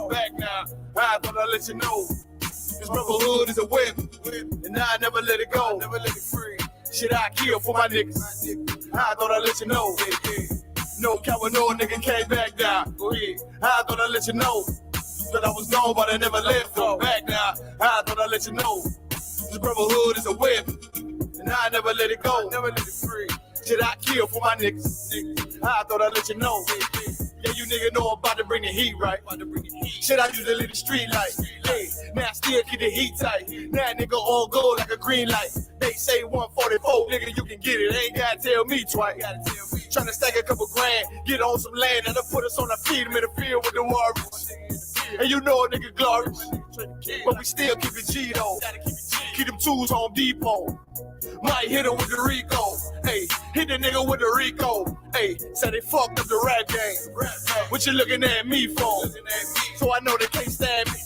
Back now, I thought I'd let you know. This brotherhood is a whip, and I never let it go. Never let it free. Shit, I kill for my niggas. I thought I'd let you know. No coward, no nigga came back down. I thought I'd let you know that I was gone, but I never left. Back now, I thought I'd let you know. This brotherhood is a whip, and I never let it go. Never let it free. Shit, I kill for my niggas. I thought I'd let you know. Yeah, you nigga know I'm about to bring the heat, right? Shit, I used to leave the street light. Hey, now I still keep the heat tight. Now nigga all gold like a green light. They say 144, nigga, you can get it. Ain't gotta tell me twice. Tryna stack a couple grand, get on some land, and put us on our feet, them in the field with the Warriors. And you know a nigga glorious, but we still keep it G though. Keep them tools Home Depot. Might hit him with the Rico. Hey, hit the nigga with the Rico. Hey, said they fucked up the rap game. What you looking at me for? So I know they can't stand me.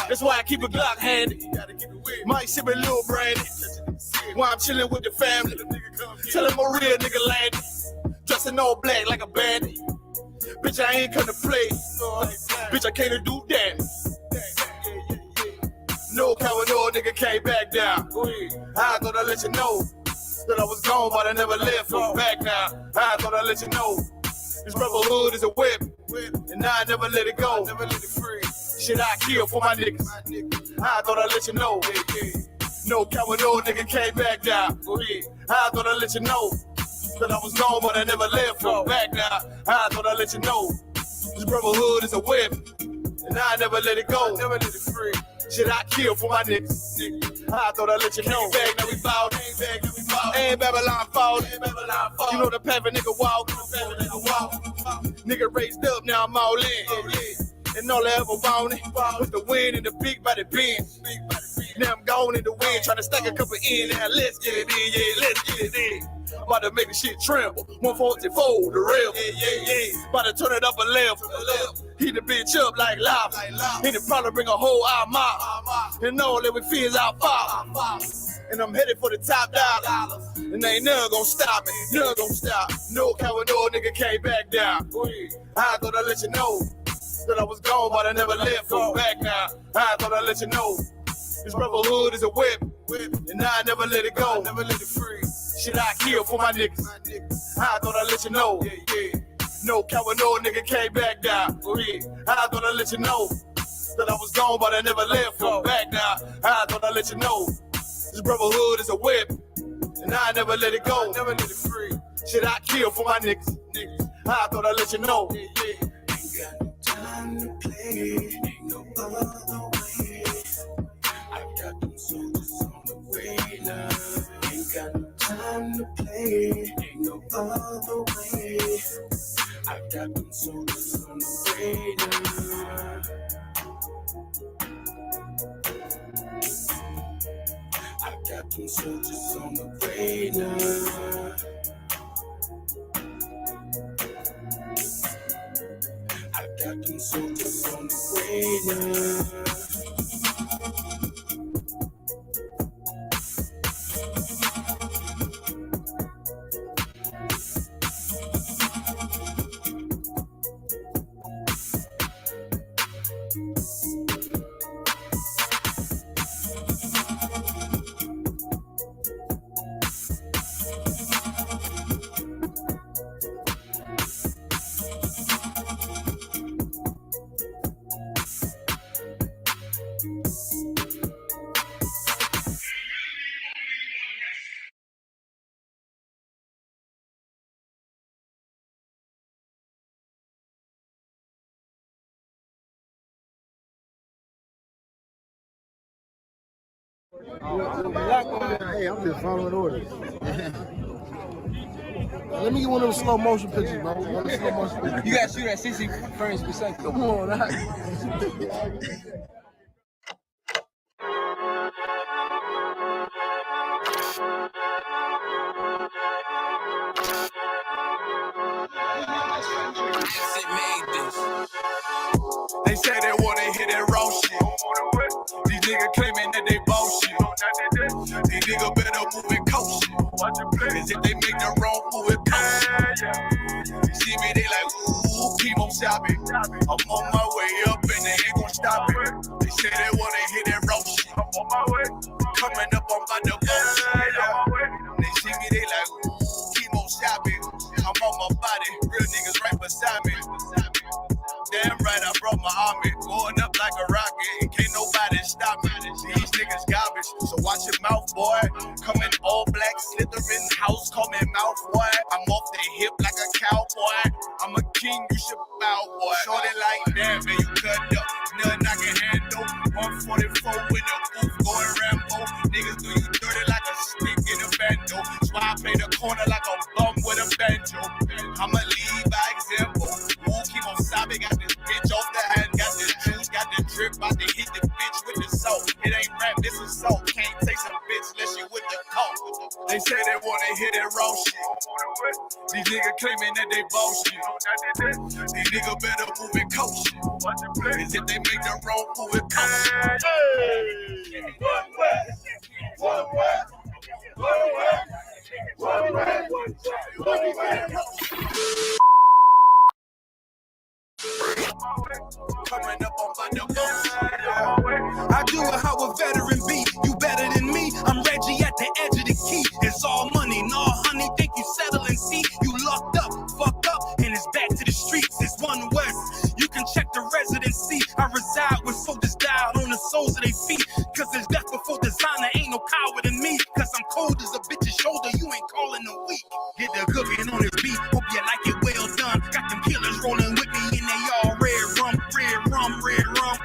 That's why I keep a Glock handy. Might sip a little brandy. While I'm chilling with the family. Tell him a real nigga landed. Dressing all black like a bandit. Bitch, I ain't come to play. Bitch, I came to do damage. No coward, no nigga came back down. I thought I'd let you know that I was gone, but I never left. Back now, I thought I'd let you know. This brotherhood is a whip, and I never let it go. Never let it free. Shit, I kill for my niggas. I thought I'd let you know. No coward, no nigga came back down. I thought I'd let you know that I was gone, but I never left. Back now, I thought I'd let you know. This brotherhood is a whip, and I never let it go. Never let it free. Shit, I kill for my niggas. I thought I'd let you know. Back, now we ballin'. Ain't Babylon fallin'. You know the path a nigga walk. Nigga raised up, now I'm all in. And all I ever wanted was the win and the big body bend. Now I'm gone in the wind, tryna stack a couple in. Now let's get it in, yeah, let's get it in. About to make the shit tremble. 144, the real. Yeah. About to turn it up a level. Heat the bitch up like lava. And it probably bring a whole mob. And all that we fear is our father. And I'm headed for the top dollar. And ain't none gonna stop me. None gonna stop. No coward, no nigga came back down. I thought I'd let you know that I was gone, but I never left. Back now, I thought I'd let you know. This brotherhood is a whip, and I never let it go. Never let it free. Shit, I kill for my niggas. I thought I'd let you know. No coward, no nigga came back down. I thought I'd let you know that I was gone, but I never left. Back now, I thought I'd let you know. This brotherhood is a whip, and I never let it go. Never let it free. Shit, I kill for my niggas. I thought I'd let you know. Ain't got no time to play, ain't no other way. I got them soldiers on the way now. Ain't got no time to play, ain't no other way. I got them soldiers on the way now. I got them soldiers on the way now. I got them soldiers on the way now. Hey, I'm just following orders. Let me get one of those slow motion pictures, bro. One of the slow motion pictures. You gotta shoot at 60 frames per second. Come on, that. They say they wanna hit that raw shit. These niggas claiming that they bullshit. These niggas better move it cautious. Cause if they make the wrong move, it cautious. You see me, they like, ooh, keep on shopping. I'm on my way up in the say they wanna hit that road shit. I'm on my way. Coming up on my double shit. They see me, they like, chemo shopping. I'm on my body, real niggas right beside me. Damn right, I brought my army. Going up like a rocket, can't nobody stop me. These niggas garbage, so watch your mouth, boy. Coming all black, slithering house, call me mouth, boy. I'm off the hip like a cowboy. I'm a king, you should bow, boy. Shorty like that, man, you cut up. Nothing I can handle. 144 in the booth, going Rambo. Niggas do you dirty like a stick in a bando. That's why I play the corner like a bum with a banjo. I'ma lead by example. Keep on sobbing, got this bitch off the hand, got this juice, got the drip, about to hit the bitch with the salt. It ain't rap, this is salt. Can't take some bitch unless you with the coke. They say they wanna hit that raw shit. These niggas claiming that they bullshit. These niggas better move and coach shit. Cause if they make the wrong move, it coach shit. Coming up on my double. I do it how a veteran be. You better than me. I'm Reggie at the edge of the key. It's all money, no honey. Think you settling? See, you locked up, fucked up, and it's back to the streets. It's one west. You can check the residency. I reside with soldiers died on the soles of their feet. Cause there's death before designer. Ain't no coward in me. Cause I'm cold as a bitch's shoulder. You ain't calling a week. Get the cooking on this beat. Hope you like it well done. Got them killers rolling with me and they all red rum.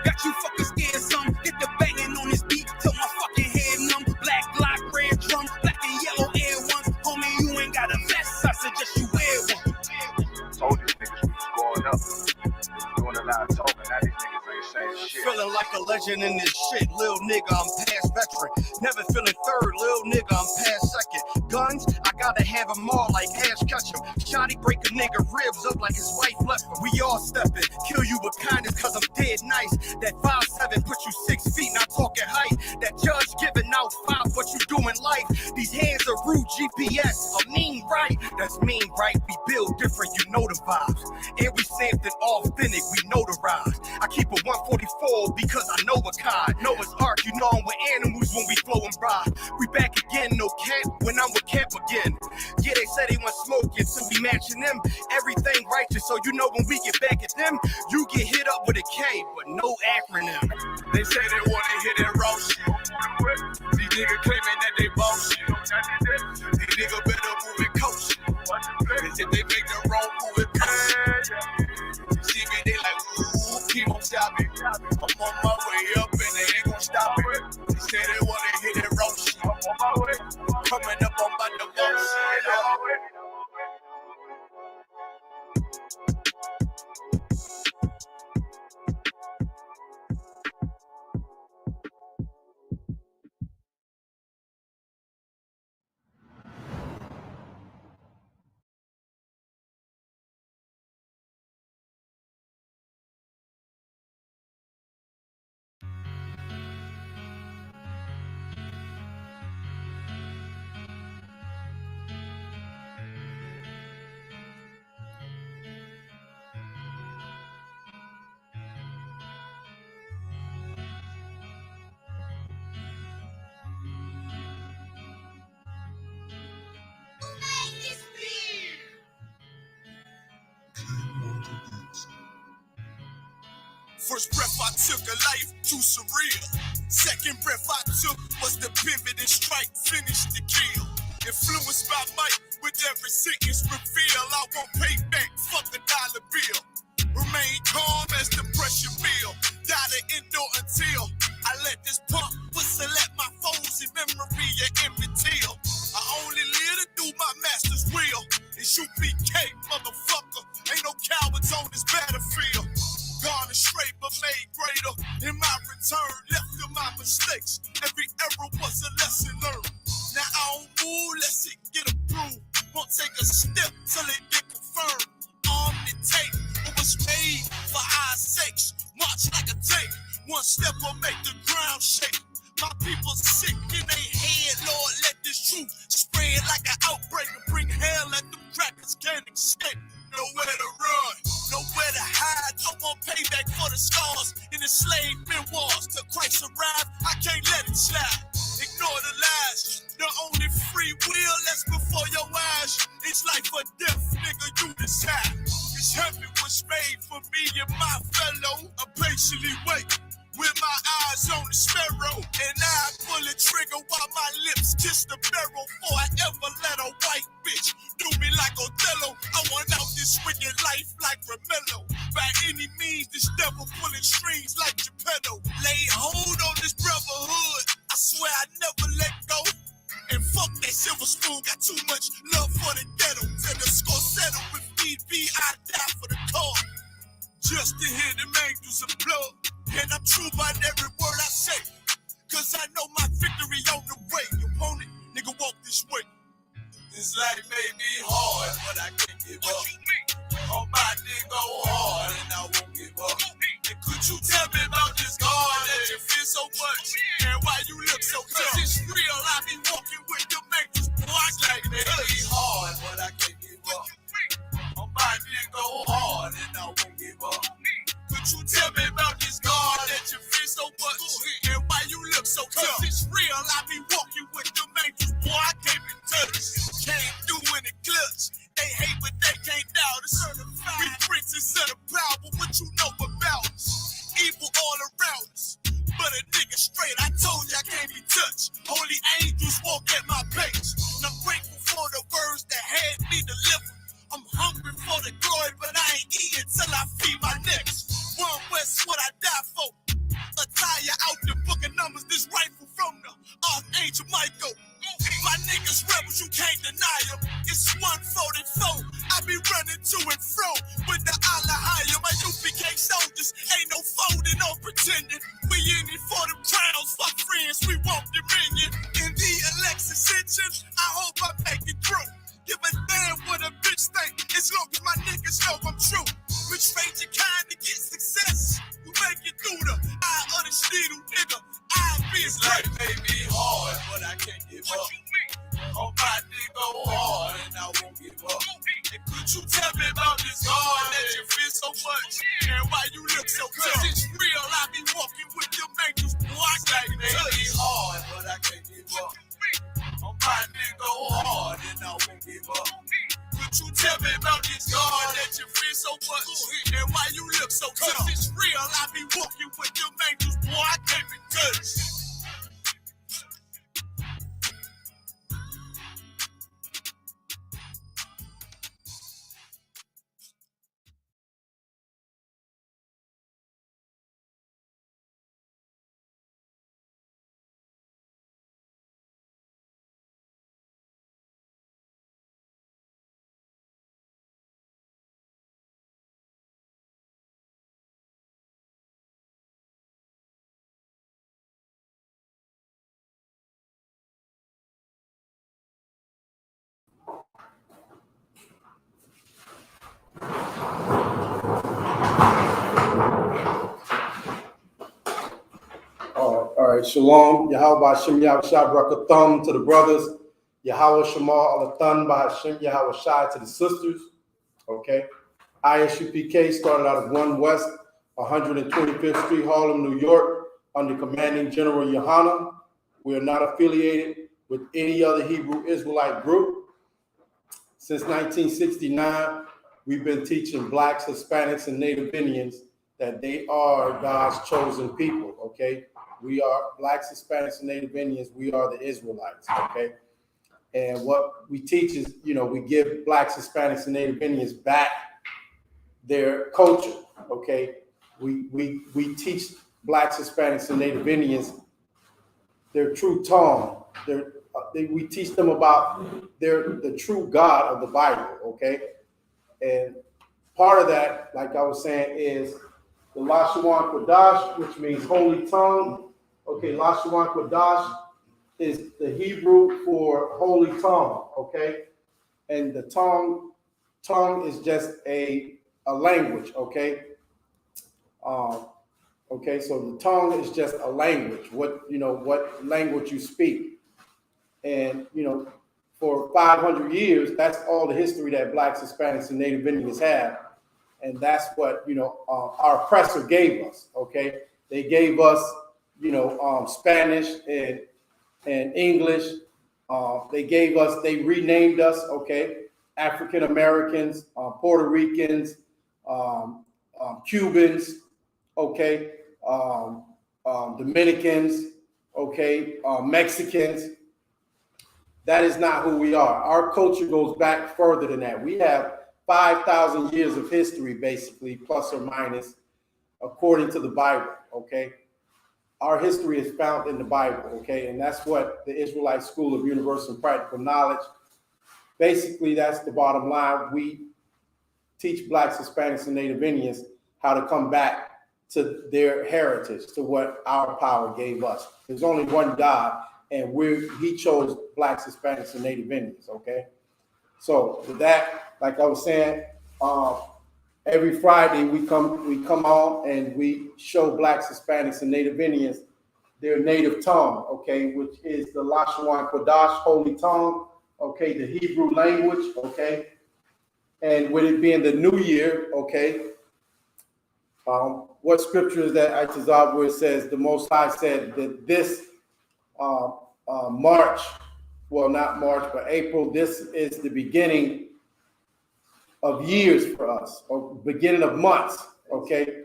Got you fucking scared some. Get the banging on this beat till my fucking head numb. Black block, red drum, black and yellow air ones. Homie, you ain't got a vest. I suggest you wear one. Told these niggas we was going up. Doing a lot of talking. Now these niggas ain't saying shit. Feeling like a legend in this shit. Lil nigga, I'm past veteran. Never feeling third. Lil nigga, I'm past second. Guns, I gotta have them all like Ash Ketchum. Shotty break a nigga ribs up like his wife left him. We all stepping. Kill you with kindness cause I'm dead nice. That 5'7" put you 6 feet, not talking height. That judge giving out 5, what you do in life. These hands are rude GPS. I mean right. That's mean right. We build different, you know the vibes. And we something authentic, we notarized. I keep a 144 because I know a kind. Noah's Ark, you know I'm with animals when we flowing by. We back again, no cap when I'm with Cap again. Yeah, they said they want smoking, so we matching them. Everything righteous, so you know when we get back at them, you get hit up with a K, but no acronym. They say they wanna hit that raw shit. These niggas claiming that they bullshit. These niggas better move and coach shit. Cause if they make the wrong move, it coach. See me, they like, ooh, keep on stopping. I'm on my way up and they ain't gon' stop it. They say they wanna hit that raw shit. I'm on my way. Coming up on my divorce. First breath I took, a life too surreal. Second breath I took was the pivot and strike, finish the kill. Influenced by might, with every sentence reveal. I won't pay back, fuck the dollar bill. Remain calm as the pressure build. Die to endure until I let this pump whistle at my foes in memory of Emmett Till. I only live to do my master's will. I.S.U.P.K, motherfucker. Ain't no cowards on this battlefield. Gone astray but made greater. In my return, left to my mistakes. Every error was a lesson learned. Now I don't move, let's it get approved. Won't take a step till it get confirmed. Arm the tape, it was made for our sakes. March like a tank, one step will make the ground shake. My people sick in their head, Lord, let this truth spread like an outbreak and bring hell at them crackers can't escape. Nowhere to run, nowhere to hide. I want payback for the scars in the slave memoirs. To and slide. Ignore the lies. The only free will that's before your eyes. It's life or death, nigga, you decide. This heaven was made for me and my fellow. I patiently wait with my eyes on the sparrow. And I pull the trigger while my lips kiss the barrel. Before I ever let a white bitch do me like Othello. I want out this wicked life like Romello. By any means, this devil pulling strings like Geppetto. Lay hold on this brotherhood. I swear I never let go. And fuck that silver spoon, got too much love for the ghetto. Till the score settle with need be, I die for the cause. Just to hear them angels applaud. And I'm true about every word I say. Cause I know my victory on the way. You want it? Nigga, walk this way. This life may be hard, but I can't give up. On my nigga hard, and I won't give up. And could you tell me about this God that you feel so much? And why you look so tough? Cause it's real, I be walking with the angels. Boy, this life may be hard, but I can't give up. On my nigga hard, and I won't give up. Could you tell me about this God that you feel so much? And why you look so tough? Cause it's real, I be walking with the angels. Boy, I can't be touched. Came through in the clutch. They hate, but they can't doubt us. We princes of the proud, but what you know about us? Evil all around us. But a nigga straight, I told you I can't be touched. Holy angels walk at my page. And I'm grateful for the words that had me delivered. I'm hungry for the glory, but I ain't eating till I feed my next. One West, what I die for. Attire out the book of numbers, this rifle from the Archangel Michael. My niggas rebels, you can't deny them. It's 144. I be running to and fro with the Allah higher. My U.P.K soldiers ain't no folding or pretending. We in it for them crowns, fuck friends, we want dominion. In the election ascension, I hope I make it through. Give a damn what a bitch think, as long as my niggas know I'm true. Which range you kind to get success? You make it through the eye of the needle, nigga. I be as life may be hard, but I can't give up. On my nigga hard, and I won't give up. And could you tell me about this God that you feel so much? And why you look so tough? Cause it's real, I be walking with them angels. Boy, I can't may be hard, but I can't give up. On my nigga hard, and I won't give up. Could you tell me about this God that you feel so much? And why you look so tough? Cause it's real, I be walking with them angels. Boy, I can't be touched. All right, Shalom, Yahweh Hashem Yahweh Shai Barakathum to the brothers, Yahweh Shema Alathan Bahashem Yahweh Shai to the sisters. Okay, I.S.U.P.K started out of 1 West 125th Street, Harlem, New York, under commanding General YAHANNA. We are not affiliated with any other Hebrew Israelite group. Since 1969, we've been teaching Blacks, Hispanics, and Native Indians that they are God's chosen people, okay? We are Blacks, Hispanics, and Native Indians. We are the Israelites, okay? And what we teach is, you know, we give Blacks, Hispanics, and Native Indians back their culture, okay? We teach Blacks, Hispanics, and Native Indians their true tongue. We teach them about the true God of the Bible, okay? And part of that, like I was saying, is the Lashawan Qadash, which means holy tongue. Okay, Lashawan Qadash is the Hebrew for holy tongue, okay? And the tongue is just a language, okay? Okay, so the tongue is just a language, what language you speak. And, you know, for 500 years, that's all the history that Blacks, Hispanics, and Native Indians have. And that's what, our oppressor gave us, okay? They gave us, Spanish and English. They renamed us, okay? African Americans, Puerto Ricans, Cubans, okay? Dominicans, okay? Mexicans. That is not who we are. Our culture goes back further than that. We have 5,000 years of history, basically, plus or minus, according to the Bible, okay? Our history is found in the Bible, okay? And that's what the Israelite School of Universal and Practical Knowledge, basically, that's the bottom line. We teach Blacks, Hispanics, and Native Indians how to come back to their heritage, to what our power gave us. There's only one God, and he chose Blacks, Hispanics, and Native Indians, okay? So with that, like I was saying, every Friday we come on and we show Blacks, Hispanics, and Native Indians their native tongue, okay, which is the Lashawan Qadash, holy tongue, okay, the Hebrew language, okay, and with it being the new year, okay, what scripture is that, Itazab, where it says the Most High said that this March, well, not March, but April, this is the beginning of years for us, or beginning of months, okay?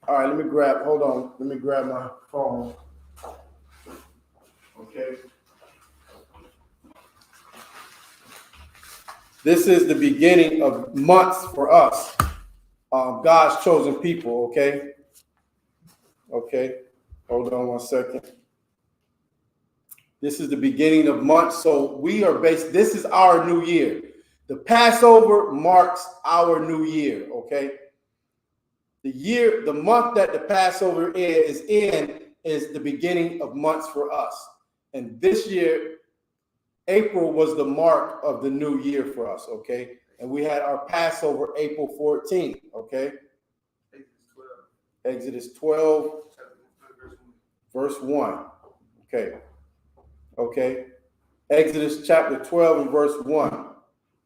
All right, let me grab my phone, okay? This is the beginning of months for us, God's chosen people, okay? Okay, hold on one second. This is the beginning of months, so this is our new year. The Passover marks our new year, okay? The month that the Passover is in is the beginning of months for us. And this year, April was the mark of the new year for us, okay? And we had our Passover April 14th, okay? Exodus 12, verse 1, okay? Okay, Exodus chapter 12 and verse 1.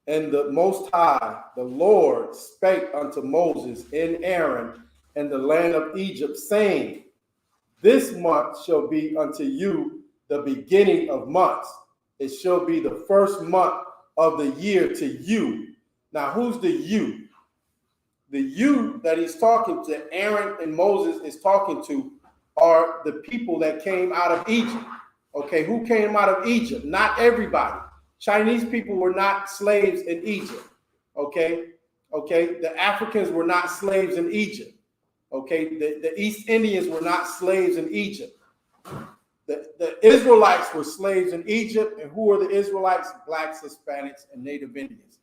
And the Most High, the Lord, spake unto Moses and Aaron in the land of Egypt, saying, this month shall be unto you the beginning of months. It shall be the first month of the year to you. Now, who's the you? The you that he's talking to, Aaron and Moses is talking to, are the people that came out of Egypt. Okay, who came out of Egypt? Not everybody. Chinese people were not slaves in Egypt. Okay, the Africans were not slaves in Egypt. Okay, the East Indians were not slaves in Egypt. The Israelites were slaves in Egypt. And who are the Israelites? Blacks, Hispanics, and Native Indians.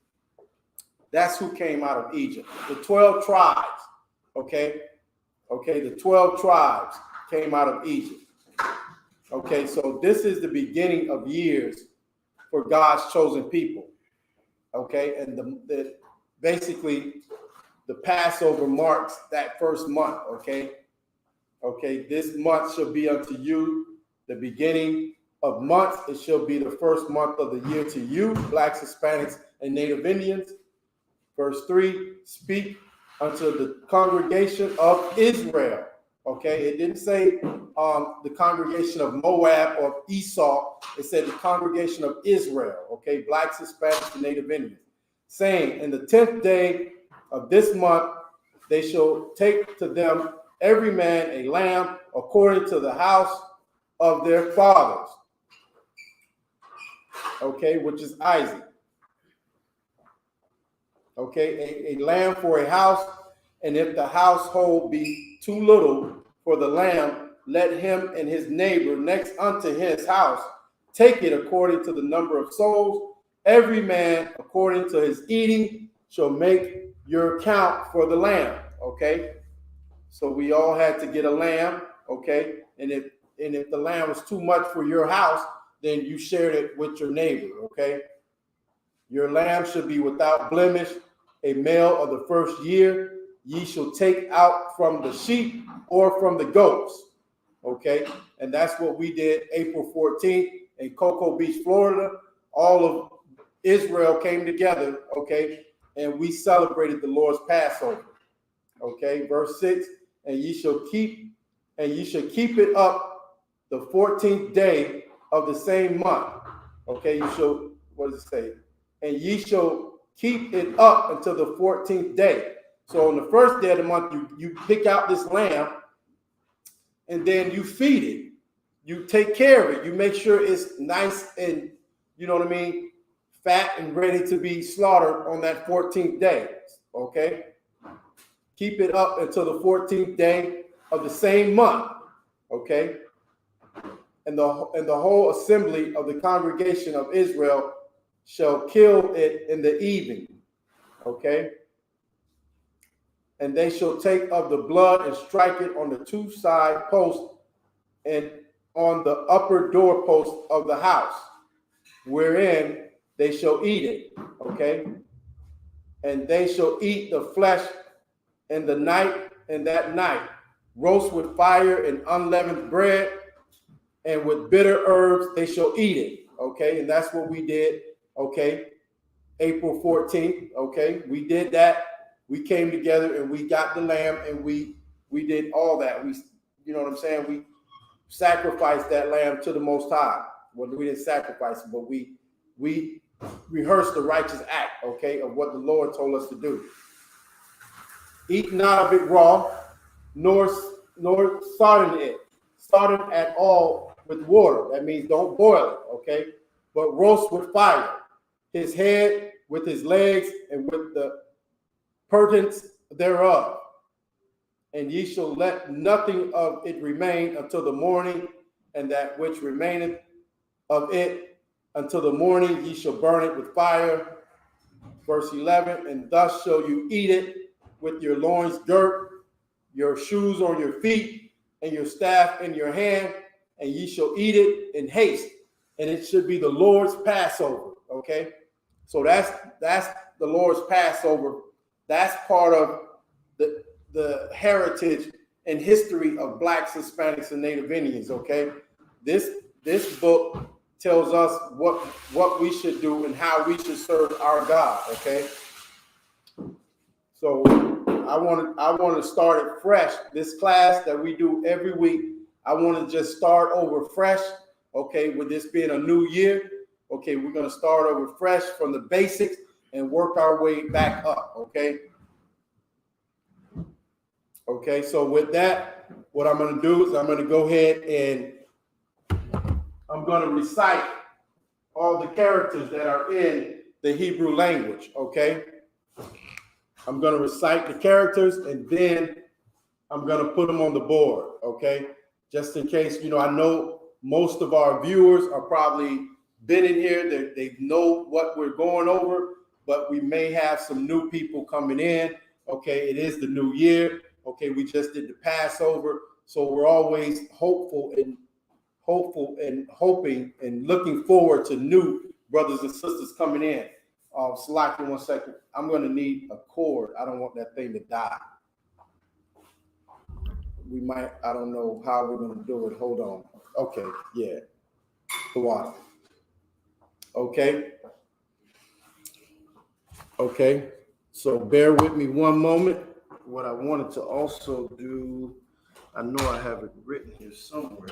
That's who came out of Egypt. The 12 tribes. Okay, the 12 tribes came out of Egypt. Okay, so this is the beginning of years for God's chosen people. Okay, and basically the Passover marks that first month. Okay, this month shall be unto you the beginning of months. It shall be the first month of the year to you, Blacks, Hispanics, and Native Indians. Verse 3, speak unto the congregation of Israel. Okay, it didn't say the congregation of Moab or Esau. It said the congregation of Israel. Okay, Blacks, Hispanics, and Native Indians. Saying, in the 10th day of this month, they shall take to them every man a lamb according to the house of their fathers. Okay, which is Isaac. Okay, a lamb for a house, and if the household be too little for the lamb, let him and his neighbor next unto his house take it according to the number of souls. Every man according to his eating shall make your count for the lamb. Okay, so we all had to get a lamb. Okay, and if the lamb was too much for your house, then you shared it with your neighbor. Okay. Your lamb should be without blemish, a male of the first year. Ye shall take out from the sheep or from the goats. Okay, and that's what we did April 14th in Cocoa Beach, Florida. All of Israel came together, okay, and we celebrated the Lord's Passover. Okay, verse 6, and ye shall keep it up the 14th day of the same month. Okay, you shall, what does it say? And ye shall keep it up until the 14th day. So on the first day of the month, you pick out this lamb, and then you feed it. You take care of it. You make sure it's nice and, you know what I mean, fat and ready to be slaughtered on that 14th day. Okay? Keep it up until the 14th day of the same month. Okay? And the whole assembly of the congregation of Israel shall kill it in the evening. Okay? And they shall take of the blood and strike it on the two side posts and on the upper doorpost of the house, wherein they shall eat it. Okay? And they shall eat the flesh in the night, and that night, roast with fire and unleavened bread, and with bitter herbs they shall eat it. Okay, and that's what we did. Okay, April 14th. Okay, we did that. We came together and we got the lamb, and we did all that. We, you know what I'm saying? We sacrificed that lamb to the Most High. Well, we didn't sacrifice it, but we rehearsed the righteous act. Okay, of what the Lord told us to do. Eat not of it raw, nor sodden at all with water. That means don't boil it, okay? But roast with fire, his head with his legs and with the purtenance thereof. And ye shall let nothing of it remain until the morning, and that which remaineth of it until the morning ye shall burn it with fire. Verse 11, and thus shall you eat it with your loins girt, your shoes on your feet, and your staff in your hand, and ye shall eat it in haste. And it should be the Lord's Passover. Okay, so that's the Lord's Passover. That's part of the heritage and history of Blacks, Hispanics, and Native Indians. Okay, this book tells us what we should do and how we should serve our God. Okay, so I want to start it fresh. This class that we do every week, I want to just start over fresh. Okay, with this being a new year, okay, we're going to start over fresh from the basics and work our way back up. Okay. Okay, so with that, what I'm going to do is I'm going to go ahead and I'm going to recite all the characters that are in the Hebrew language. Okay. I'm going to recite the characters, and then I'm going to put them on the board, okay? Just in case, you know, I know most of our viewers are probably been in here. They know what we're going over, but we may have some new people coming in. Okay, it is the new year. Okay, we just did the Passover. So we're always hopeful and hoping and looking forward to new brothers and sisters coming in. Slack, 1 second. I'm going to need a cord. I don't want that thing to die. We might, I don't know how we're going to do it. Hold on. Okay, yeah. The water. Okay. Okay. So bear with me one moment. What I wanted to also do, I know I have it written here somewhere.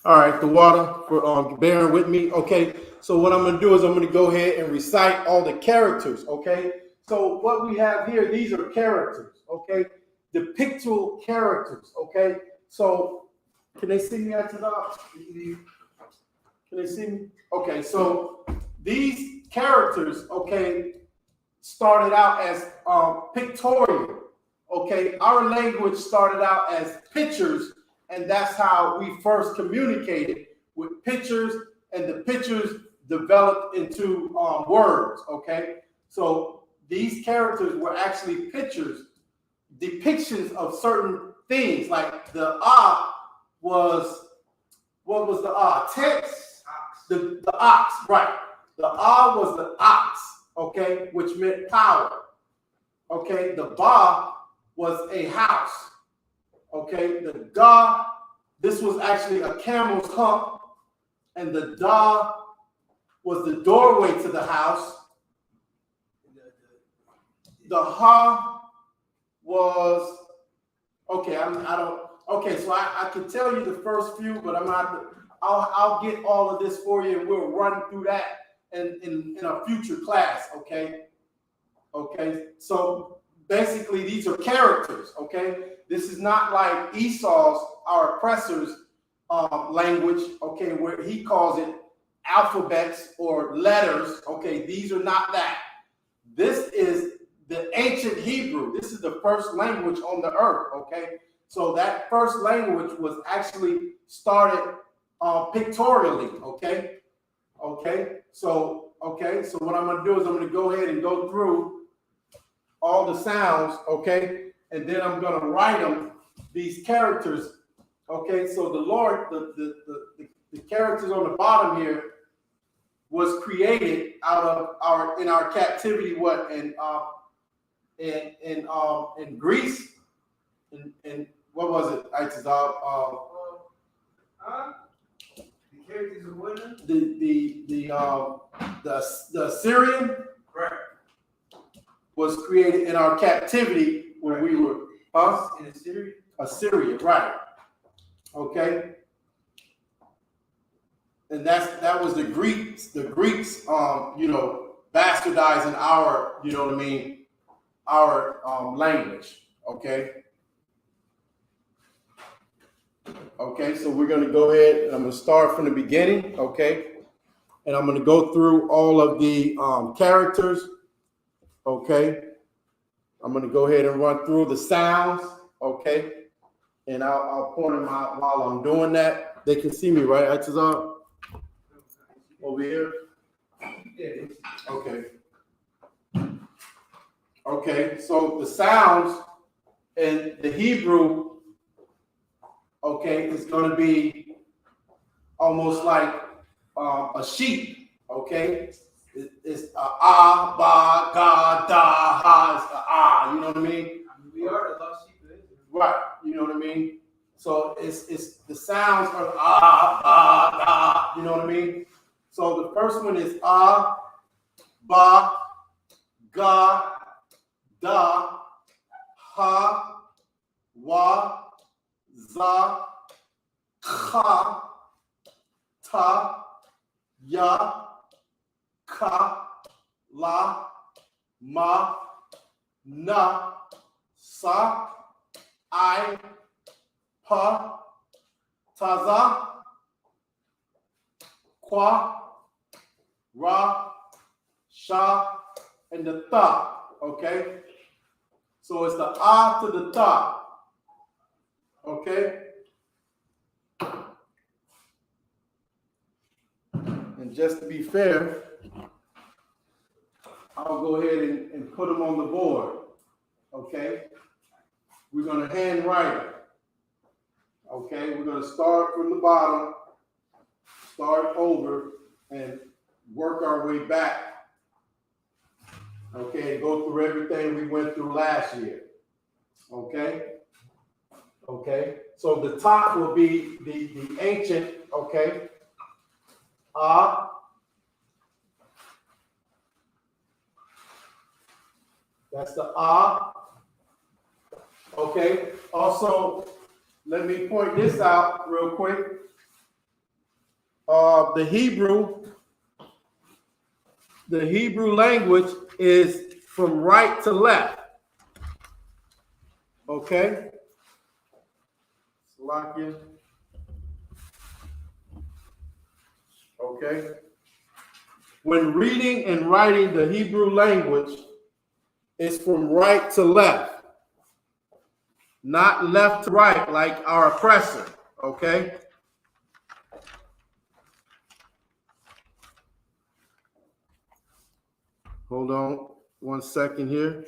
All right, the water for bearing with me. Okay, so what I'm going to do is I'm going to go ahead and recite all the characters. Okay, so what we have here, these are characters. Okay, the pictorial characters. Okay, so can they see me at the top? Can they see me? Okay, so these characters, okay, started out as pictorial. Okay, our language started out as pictures, and that's how we first communicated with pictures, and the pictures developed into words. Okay, so these characters were actually pictures, depictions of certain things. Like the was, what was the text? The ox, right? The was the ox, okay, which meant power. Okay, the ba was a house. Okay, the ga, this was actually a camel's hump, and the da was the doorway to the house. The ha was, okay, okay, so I can tell you the first few, but I'm not, I'll get all of this for you, and we'll run through that in a future class, okay? Okay, so basically these are characters, okay? This is not like Esau's, our oppressor's language, okay, where he calls it alphabets or letters, okay? These are not that. This is the ancient Hebrew. This is the first language on the earth, okay? So that first language was actually started pictorially, okay? So what I'm going to do is I'm going to go ahead and go through all the sounds, okay? And then I'm going to write them, these characters, okay? So the Lord, the characters on the bottom here was created out of in our captivity, what, in Greece, and what was it? The characters of what? The Assyrian, Right. was created in our captivity when we were In Assyria? Assyria, right? Okay, and that was the Greeks. The Greeks, bastardizing our, our language. Okay, so we're going to go ahead and I'm going to start from the beginning. Okay, and I'm going to go through all of the characters. Okay, I'm going to go ahead and run through the sounds. Okay, and I'll point them out while I'm doing that. They can see me, right? Over here. Yeah. Okay. Okay, so the sounds in the Hebrew, okay, is going to be almost like a sheep. Okay, it's ah, ba, ga, da, ha. It's ah. You know what I mean? We are the lost sheep of Israel. Right. You know what I mean? So it's the sounds are ah, ba, da. You know what I mean? So the first one is ah, ba, ga, da, ha, wa, za, kha, ta, ya, ka, la, ma, na, sa, I, pa, taza, kwa, ra, sha, and the tha. Okay, so it's the ah to the tha. Okay, and just to be fair, I'll go ahead and put them on the board. Okay, we're going to handwrite them. Okay, we're going to start from the bottom, start over, and work our way back. Okay, go through everything we went through last year. Okay, so the top will be the ancient. Okay, that's the Okay, also let me point this out real quick. the Hebrew language is from right to left. Okay? Slovakia. Okay? When reading and writing the Hebrew language, it's from right to left, not left to right like our oppressor. Okay? Hold on 1 second here.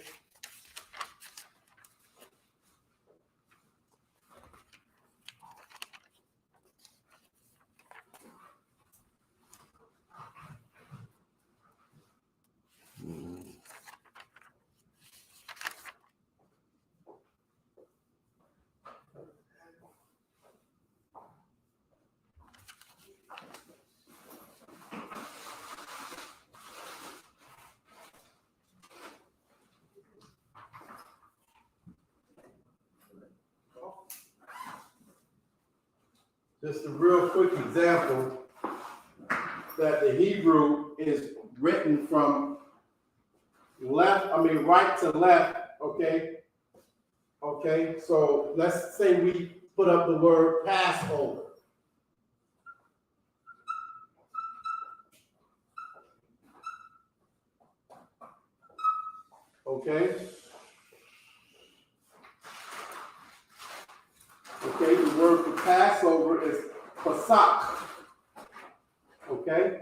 Just a real quick example that the Hebrew is written from right to left, okay? Okay, so let's say we put up the word Passover. Okay? Okay, the word for Passover is Pasak. Okay?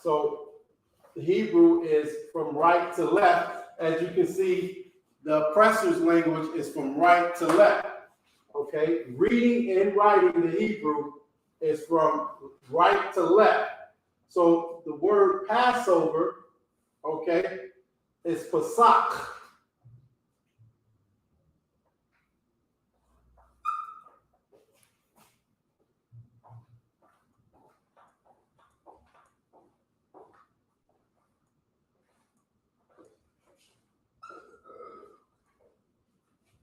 So the Hebrew is from right to left. As you can see, the oppressor's language is from right to left. Okay? Reading and writing the Hebrew is from right to left. So the word Passover, okay, is Pasak.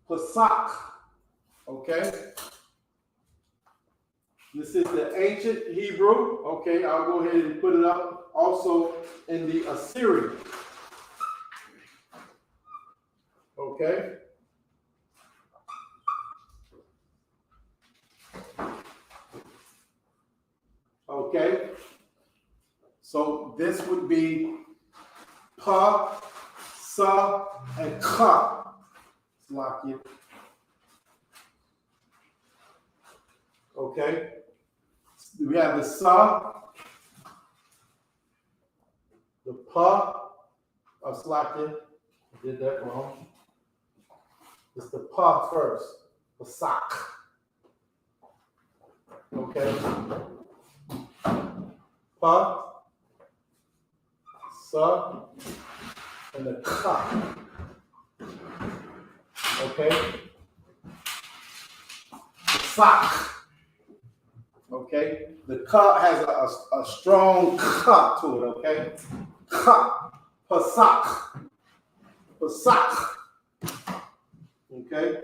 Pasak. Okay? This is the ancient Hebrew. Okay, I'll go ahead and put it up also in the Assyrian. Okay? Okay? So this would be Pa, Sa, and Ka. Slovakia. Okay? We have the Sa, the Pa of Slovakia. I did that wrong. It's the Pa first, the Sak. Okay? Pa, Sa, and the Ka. Okay? The Sak. Okay? The Ka has a strong Ka to it, okay? Ka, Pasak. Pasak. Okay?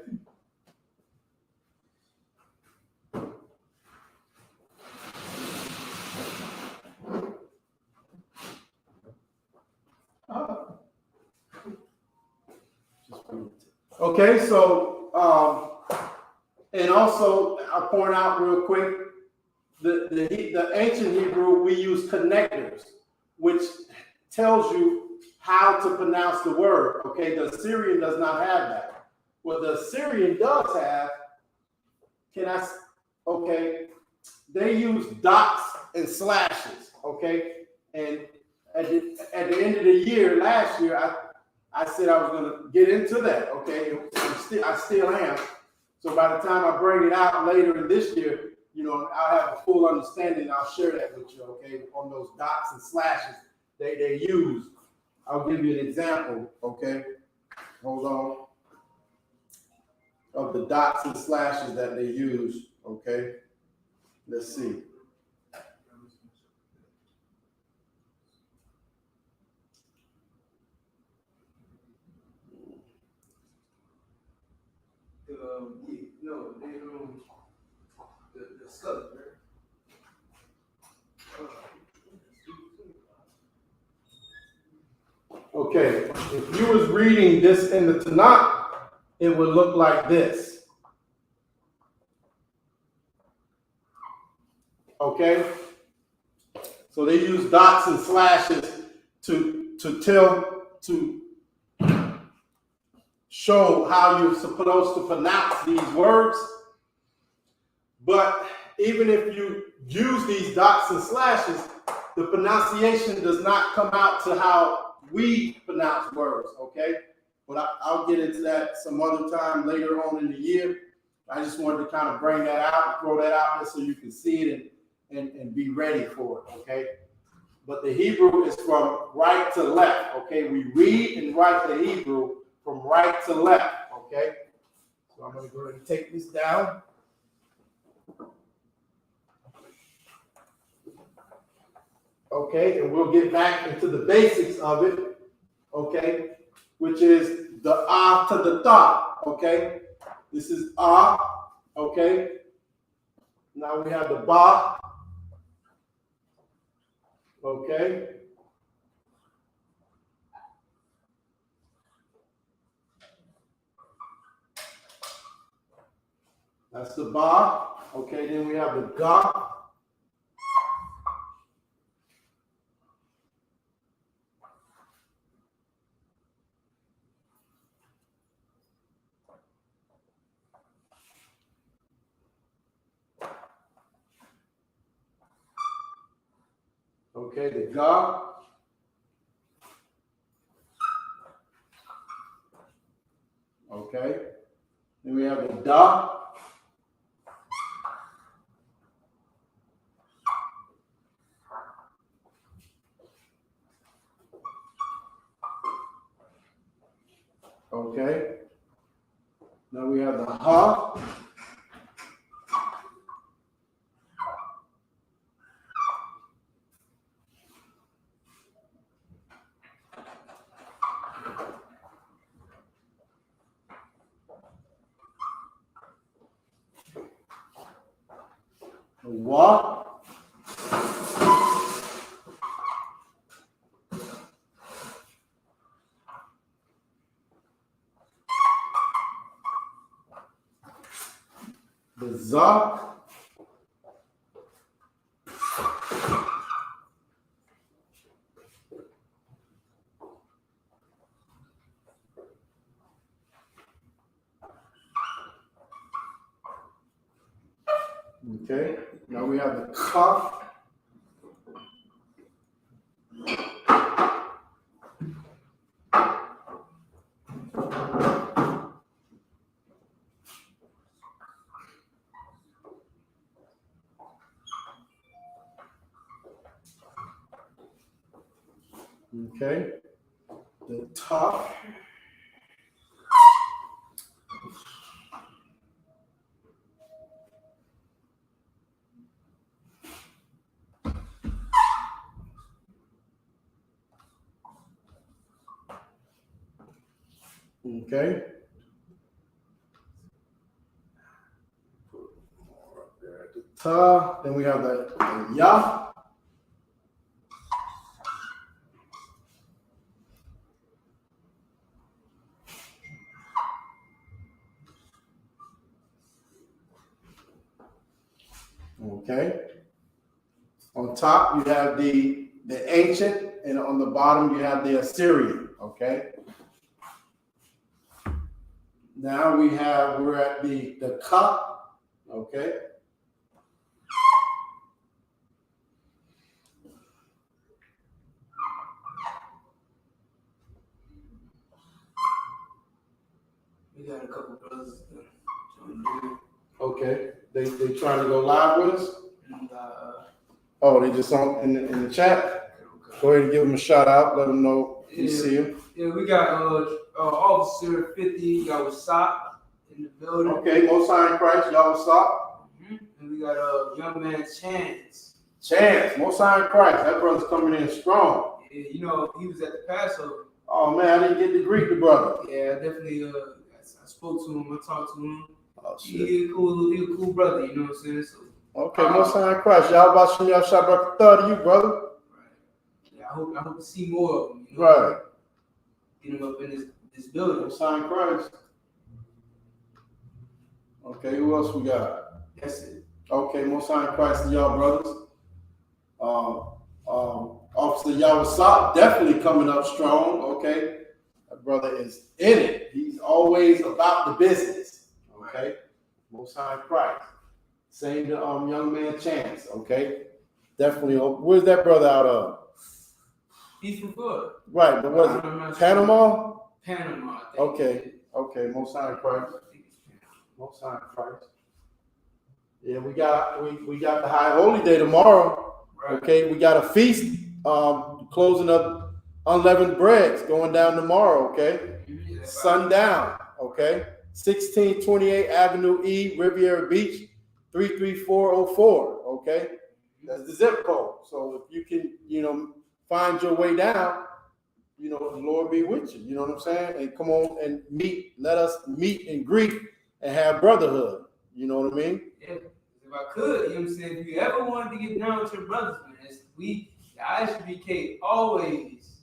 Okay, so and also I'll point out real quick the ancient Hebrew we use connectors, which tells you how to pronounce the word. Okay, the Assyrian does not have that. What the Assyrian does have, okay, they use dots and slashes. Okay, and at the end of the year last year, I said I was going to get into that, okay? I still am. So by the time I bring it out later in this year, you know, I'll have a full understanding. I'll share that with you, okay? On those dots and slashes they use. I'll give you an example, okay? Hold on. Of the dots and slashes that they use, okay? Let's see. No, they the skull, right? Okay, if you was reading this in the Tanakh, it would look like this. Okay? So they use dots and slashes to show how you're supposed to pronounce these words. But even if you use these dots and slashes, the pronunciation does not come out to how we pronounce words, okay? But I'll get into that some other time later on in the year. I just wanted to kind of bring that out and throw that out there so you can see it and be ready for it, okay? But the Hebrew is from right to left, okay? We read and write the Hebrew from right to left, okay? So I'm going to go ahead and take this down. Okay, and we'll get back into the basics of it, okay, which is the ah to the ta, okay? This is ah, okay? Now we have the ba, okay? That's the ba, okay? Then we have the ga. Okay, the ga. Okay. Then we have the da. Okay. Now we have the ha. The wa. The za. Okay, now we have the ka. Okay, the ta. Okay. The ta. Then we have the ya. Okay. On top you have the ancient, and on the bottom you have the Assyrian. Okay. Now we're at the ka. Okay. We got a couple brothers. Okay. They trying to go live with us? And, Oh, they just on in the chat. Go ahead and give them a shout out. Let them know you see them. Yeah, we got Officer 50, YAHANNA in the building. Okay, Most High in Christ, y'all what's up? And we got young man Chance. Chance, Most High in Christ. That brother's coming in strong. Yeah, you know, he was at the Passover. Oh man, I didn't get to greet the brother. Yeah, I definitely I spoke to him, I talked to him. Oh, shit. He a cool brother, you know what I'm saying? So, Okay, Most High in Christ. Y'all about Shem Yahweh Shai to you, brother. right. Yeah, I hope to see more of them. You know? Right. Get him up in this building. Most High in Christ. Okay, who else we got? That's it. Okay, Most High in Christ to y'all brothers. Officer Yahweh definitely coming up strong. Okay, that brother is in it. He's always about the business. Okay, Most High in Christ. Same to young man Chance. Okay, definitely. Where's that brother out of? He's from Florida. Right, but what is it? Panama? Panama, I think. Okay, Most High in Christ. Most High in Christ. Yeah, we got the High Holy Day tomorrow. Right. Okay, we got a feast, closing up unleavened breads going down tomorrow. Okay, Yeah, sundown. Okay, 1628 Avenue E, Riviera Beach, 33404. Okay, that's the zip code. So if you can, find your way down, the Lord be with you. You know what I'm saying? And come on and meet. Let us meet and greet and have brotherhood. You know what I mean? Yeah. If I could, you know what I'm saying? If you ever wanted to get down with your brothers, man, the I.S.U.P.K always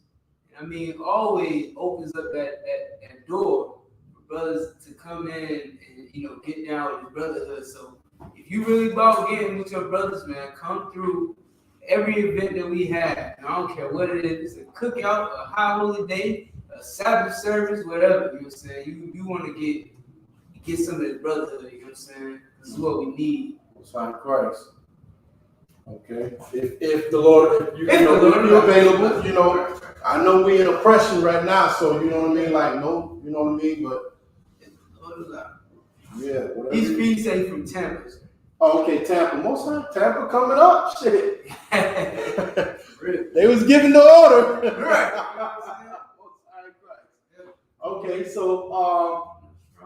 opens up that door for brothers to come in and, get down with the brotherhood. So if you really about getting with your brothers, man, come through every event that we have. And I don't care what it is. It's a cookout, a high holy day, a Sabbath service, whatever. You know what I'm saying? You want to get some of this brotherhood, you know what I'm saying? This is what we need. Sign Christ. Okay. If the Lord, if you're available, I know we in oppression right now, so you know what I mean? Like, no, you know what I mean? But yeah, whatever. He's say from Tampa. Oh, okay, Tampa. Most of Tampa coming up. Shit. Really? They was giving the order. Right.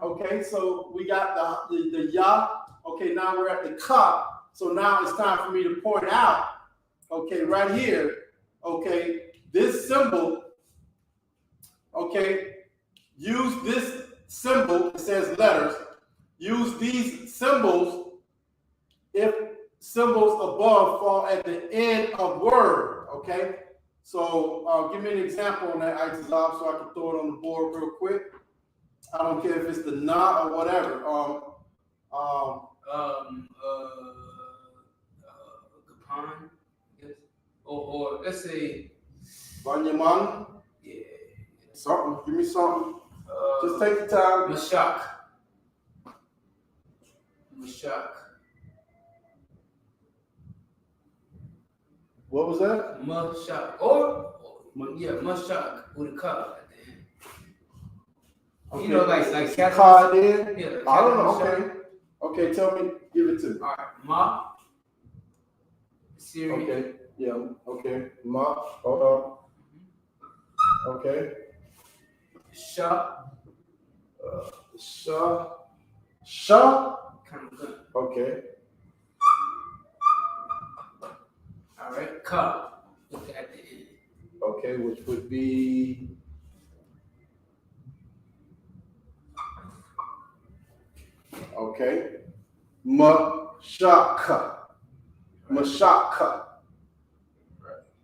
Okay, so we got the Yah. Okay, now we're at the cup. So now it's time for me to point out, okay, right here, okay, this symbol, okay, use this symbol, it says letters, use these symbols if symbols above fall at the end of word, okay? So give me an example on that, Isupk, so I can throw it on the board real quick. I don't care if it's the na or whatever. Gapan, yes. Or let's say Banyaman, yeah. something. Give me something. Just take the time. Mashak. What was that? Mashak. Or Mashak with a cup at the end. Okay. You know, like card in. Yeah, I don't know. Okay. Okay, tell me. Give it to me. All right, Ma. Syria. Okay. Yeah. Okay. Ma. Hold on. Okay. Shah. Shah. Kind of good. Okay. All right. Ka. At the end. Okay, which would be. Okay. Mashaka.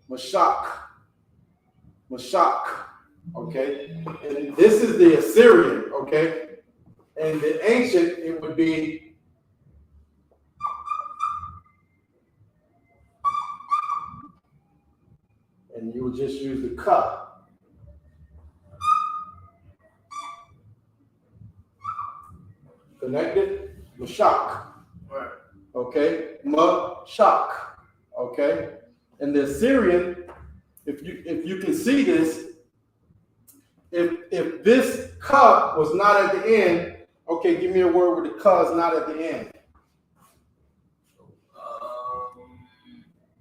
Mashak. Okay. And this is the Assyrian, okay? And the ancient, it would be and you would just use the ka. Connected? Mashak. Right. Okay, Mashak. Okay, and the Assyrian, if you can see this, if this ka was not at the end, okay, give me a word where the ka is not at the end.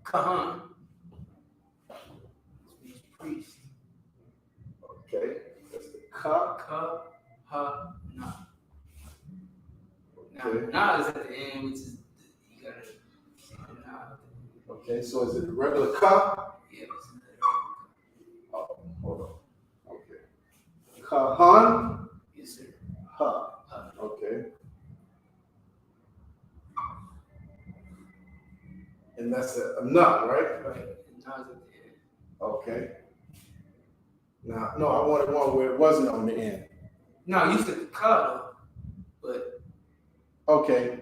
Kahan. Priest. Okay, that's the ka. Ha na. Okay. Now is at the end, which is you gotta see the now. Okay, so is it the regular ka? Yeah, Oh, hold on. Okay. Kahan. yes, sir. Ha. Okay. And that's a nut, right? Right. And Nas at the end. Okay. Now, no, I wanted one where it wasn't on the end. No, you said the ka, but Okay.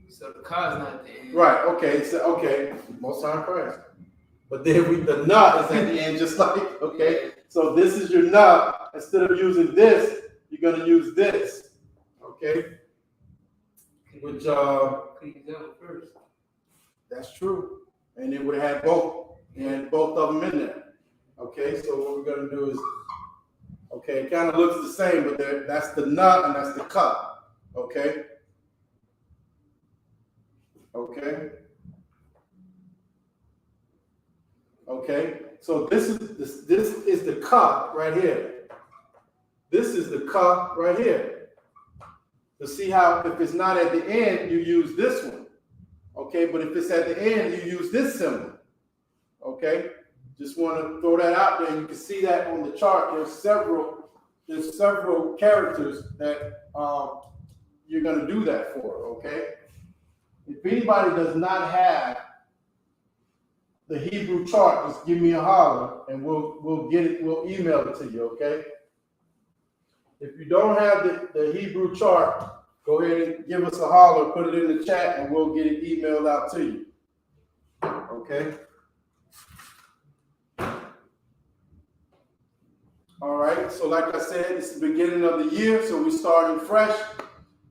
so the ka is not at the end. Right. Okay. So, okay. Most time Christ. But then the nut is at the end, just like, okay. So this is your nut. Instead of using this, you're gonna use this. Okay. Which Could use that one first. that's true. And it would have had both and both of them in there. Okay, so what we're gonna do is, okay, it kind of looks the same, but that's the nut and that's the cup. Okay. Okay. Okay. So this is the cup right here. This is the cup right here. To see how if it's not at the end, you use this one. Okay, but if it's at the end, you use this symbol. Okay, just want to throw that out there. You can see that on the chart. There's several characters that you're going to do that for. Okay, if anybody does not have the Hebrew chart, just give me a holler and we'll get it. We'll email it to you. Okay. If you don't have the Hebrew chart, go ahead and give us a holler, put it in the chat, and we'll get it emailed out to you. Okay? All right, so like I said, it's the beginning of the year, so we're starting fresh.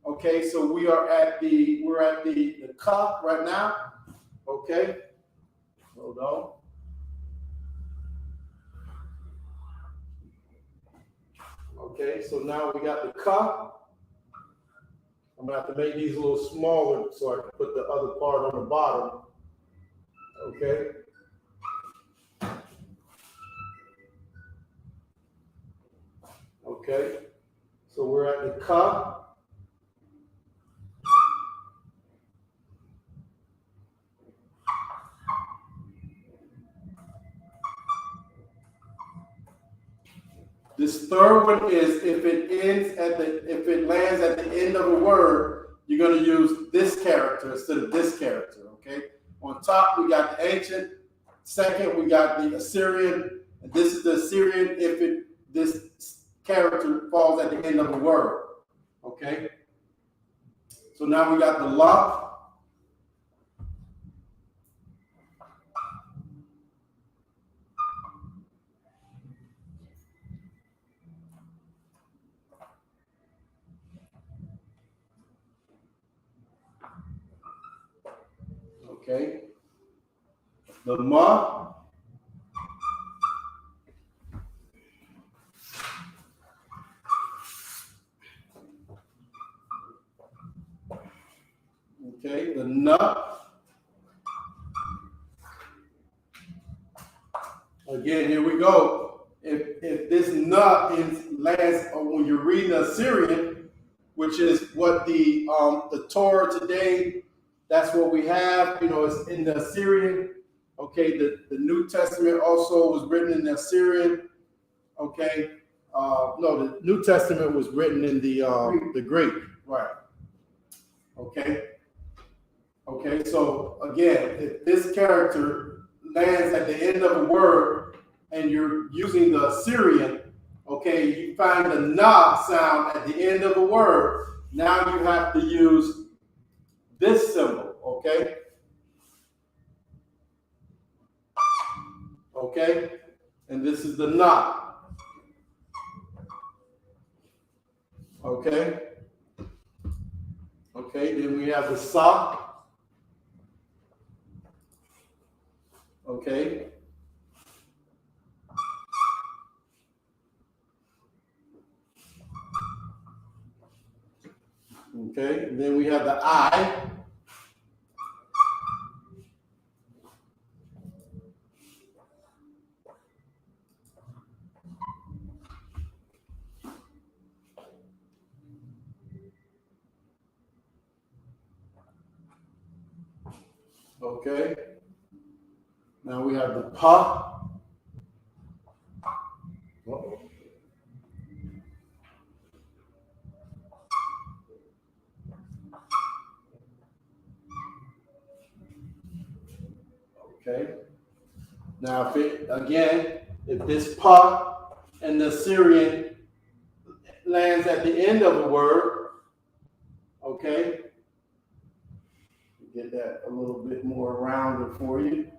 Okay, so we're at the cup right now. Okay, hold on. Okay, so now we got the cup. I'm gonna have to make these a little smaller so I can put the other part on the bottom. Okay. Okay. So we're at the cup. This third one is if it lands at the end of a word, you're going to use this character instead of this character. Okay. On top we got the ancient. Second we got the Assyrian, and this is the Assyrian if this character falls at the end of a word. Okay. So now we got the la. Okay. The ma. Okay, the na. Again, here we go. If this na lands when you're reading Assyrian, which is what the Torah today, that's what we have. You know, it's in the Assyrian. Okay, the New Testament also was written in the Assyrian. Okay, no, the New Testament was written in the Greek, right? Okay, okay. So again, if this character lands at the end of a word and you're using the Assyrian, okay, you find the na sound at the end of a word. Now you have to use this symbol, okay? Okay, and this is the na. Okay. Okay, then we have the sa. Okay. Okay, and then we have the I. Okay. Now we have the pa. Uh-oh. Okay. Now, if this pa and the Syrian lands at the end of a word, okay, get that a little bit more rounded for you.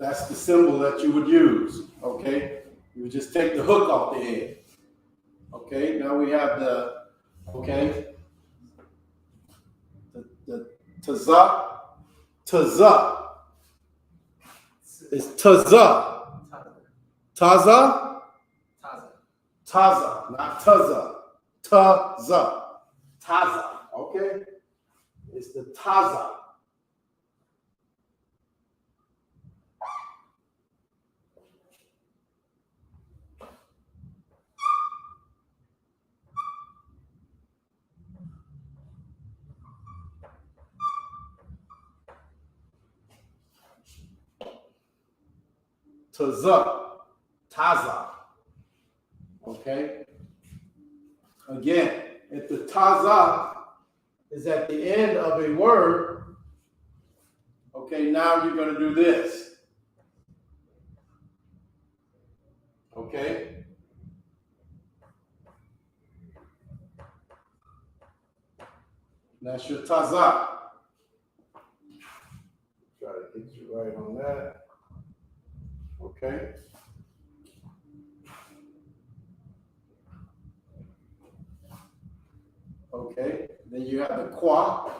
That's the symbol that you would use, okay? You would just take the hook off the end. Okay, now we have the taza. It's taza. Taza? Taza, not taza. Taza, okay? It's the taza. Taza. Okay? Again, if the taza is at the end of a word, okay, now you're going to do this. Okay? That's your taza. Try to get you right on that. Okay? Okay, then you have the qua.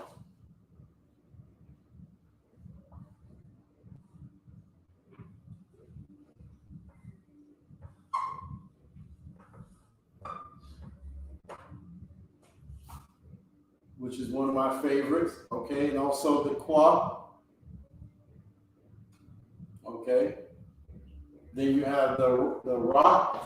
Which is one of my favorites. Okay, and also the qua. Okay. Then you have the ra.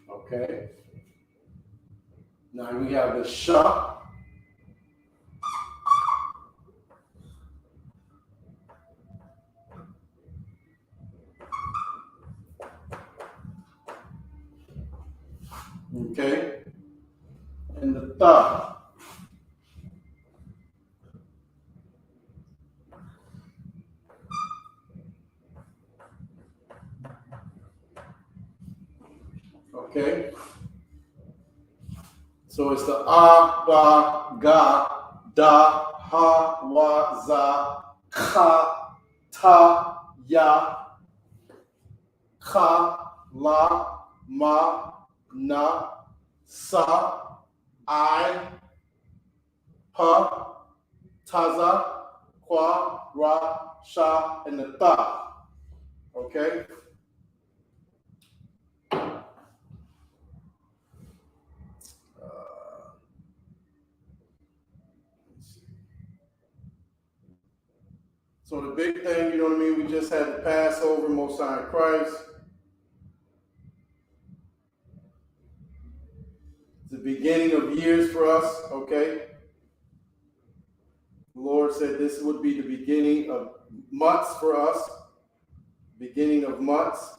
Okay. Now we have the sha. Okay. And the tha. Okay. So it's the a, ba, ga, da, ha, wa, za, ka, ta, ya, ka, la, ma, na, sa, I, pa, taza, qua, ra, sha, and the tha. Okay? So the big thing, you know what I mean? We just had the Passover, Most High Christ. It's the beginning of years for us, okay? The Lord said this would be the beginning of months for us. Beginning of months.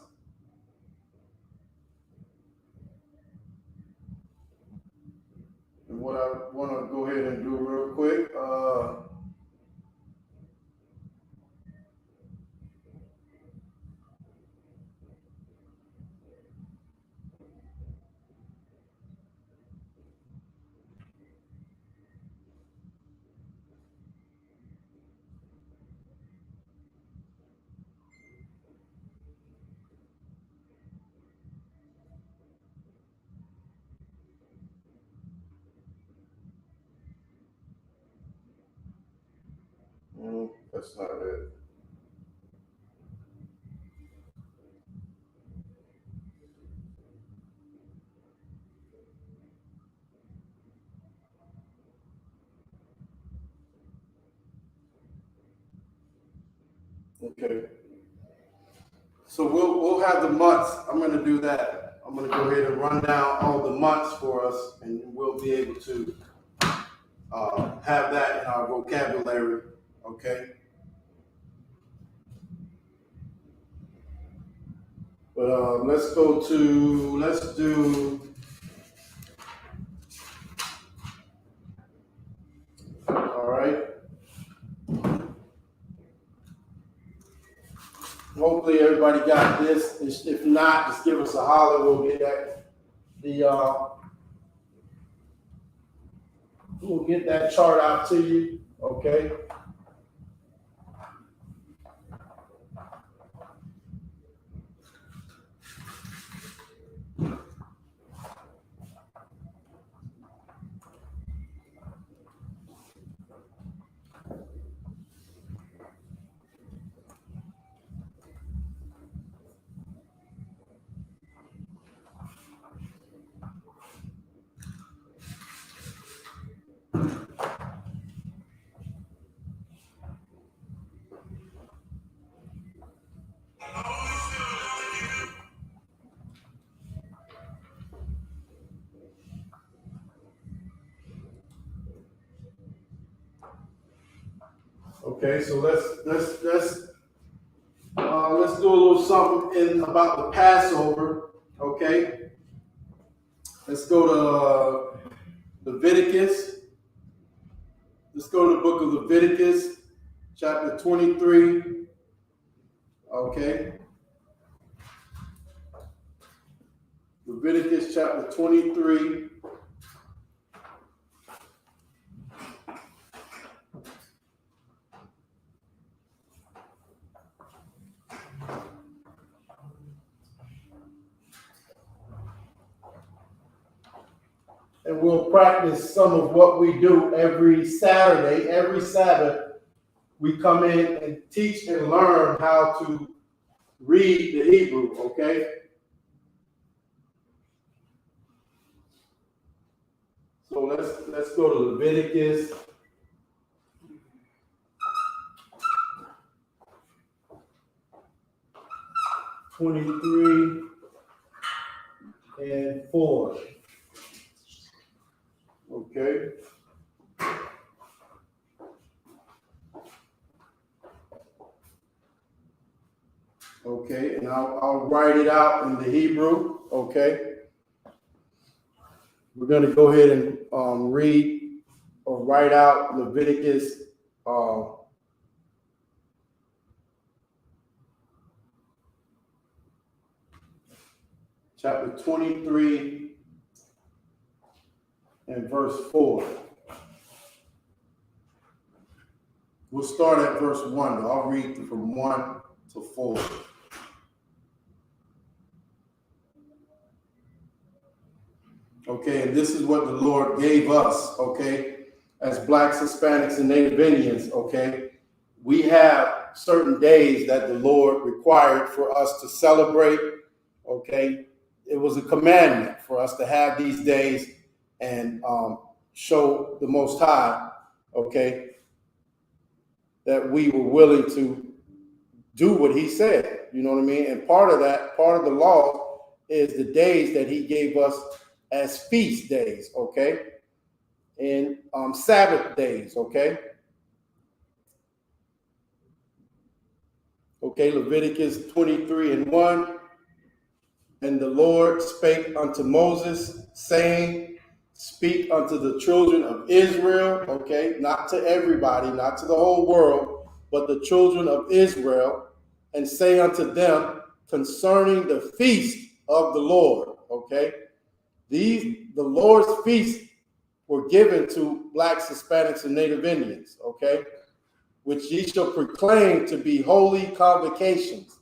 And what I want to go ahead and do real quick, that's not it. Okay. So we'll have the months. I'm going to do that. I'm going to go ahead and run down all the months for us, and we'll be able to have that in our vocabulary, okay? But let's do, all right. Hopefully everybody got this. If not, just give us a holler. We'll get that chart out to you, okay? Okay, so let's do a little something about the Passover. Okay, let's go to Leviticus. Let's go to the book of Leviticus, chapter 23. Okay, Leviticus chapter 23. And we'll practice some of what we do every Saturday. Every Sabbath, we come in and teach and learn how to read the Hebrew, okay? So let's go to Leviticus. (23) and 4. Okay. Okay, and I'll write it out in the Hebrew. Okay. We're going to go ahead and read or write out Leviticus chapter 23 and verse 4. We'll start at verse 1. I'll read from 1 to 4. Okay, and this is what the Lord gave us, okay, as Blacks, Hispanics, and Native Indians, okay? We have certain days that the Lord required for us to celebrate, okay? It was a commandment for us to have these days and show the Most High, okay, that we were willing to do what he said, you know what I mean? And part of the law is the days that he gave us as feast days, okay? And Sabbath days, okay? Okay, Leviticus 23 and 1. And the Lord spake unto Moses, saying, speak unto the children of Israel, okay? Not to everybody, not to the whole world, but the children of Israel, and say unto them concerning the feast of the Lord, okay? The Lord's feasts were given to Blacks, Hispanics, and Native Indians, okay? Which ye shall proclaim to be holy convocations.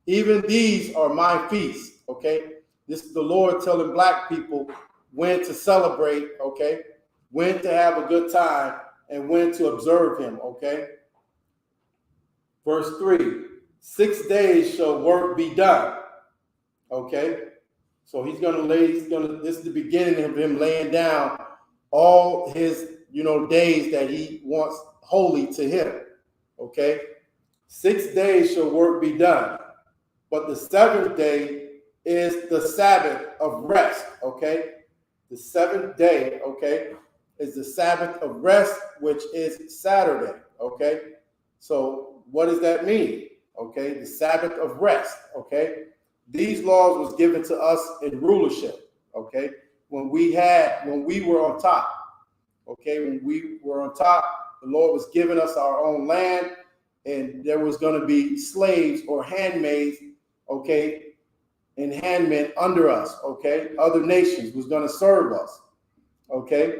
Even these are my feasts, okay? This is the Lord telling Black people when to celebrate, okay? When to have a good time and when to observe him, okay? Verse 3, 6 days shall work be done, okay? So this is the beginning of him laying down all his, days that he wants holy to him. Okay. 6 days shall work be done. But the seventh day is the Sabbath of rest, okay? The seventh day, okay, is the Sabbath of rest, which is Saturday, okay? So what does that mean? Okay, the Sabbath of rest, okay? These laws was given to us in rulership, okay? When we were on top, okay? When we were on top, the Lord was giving us our own land, and there was going to be slaves or handmaids, okay, and handmen under us, okay? Other nations was going to serve us, okay?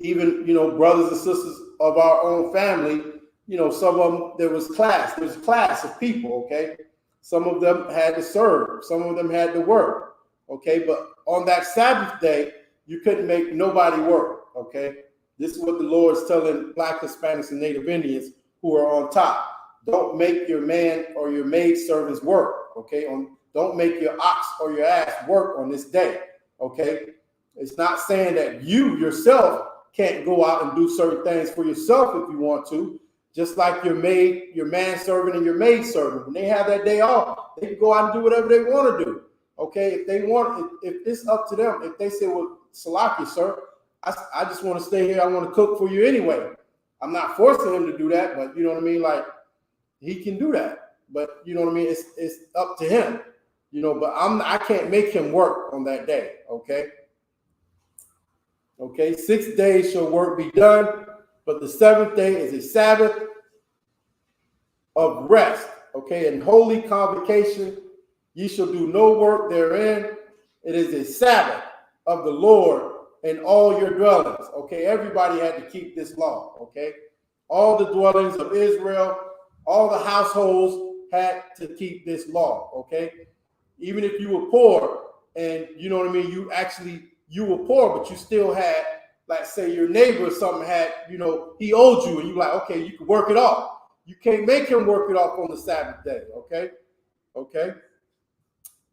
Even, brothers and sisters of our own family, some of them, there's a class of people, okay? Some of them had to serve, some of them had to work, okay? But on that Sabbath day, you couldn't make nobody work, okay? This is what the Lord is telling Black, Hispanics, and Native Indians who are on top. Don't make your man or your maid servants work, okay? Don't make your ox or your ass work on this day, okay? It's not saying that you yourself can't go out and do certain things for yourself if you want to, just like your manservant and your maidservant. When they have that day off, they can go out and do whatever they want to do, okay? If they want, if it's up to them. If they say, well, Salaki, sir, I just want to stay here. I want to cook for you anyway. I'm not forcing him to do that, but you know what I mean? Like, he can do that, but you know what I mean? It's up to him, but I can't make him work on that day, okay? Okay, 6 days shall work be done, but the seventh day is a Sabbath of rest, okay? And holy convocation, ye shall do no work therein. It is a Sabbath of the Lord in all your dwellings, okay? Everybody had to keep this law, okay? All the dwellings of Israel, all the households had to keep this law, okay? Even if you were poor and, you know what I mean, you were poor, but you still had, like, say your neighbor or something had, he owed you, and you like, okay, you can work it off. You can't make him work it off on the Sabbath day, okay? Okay?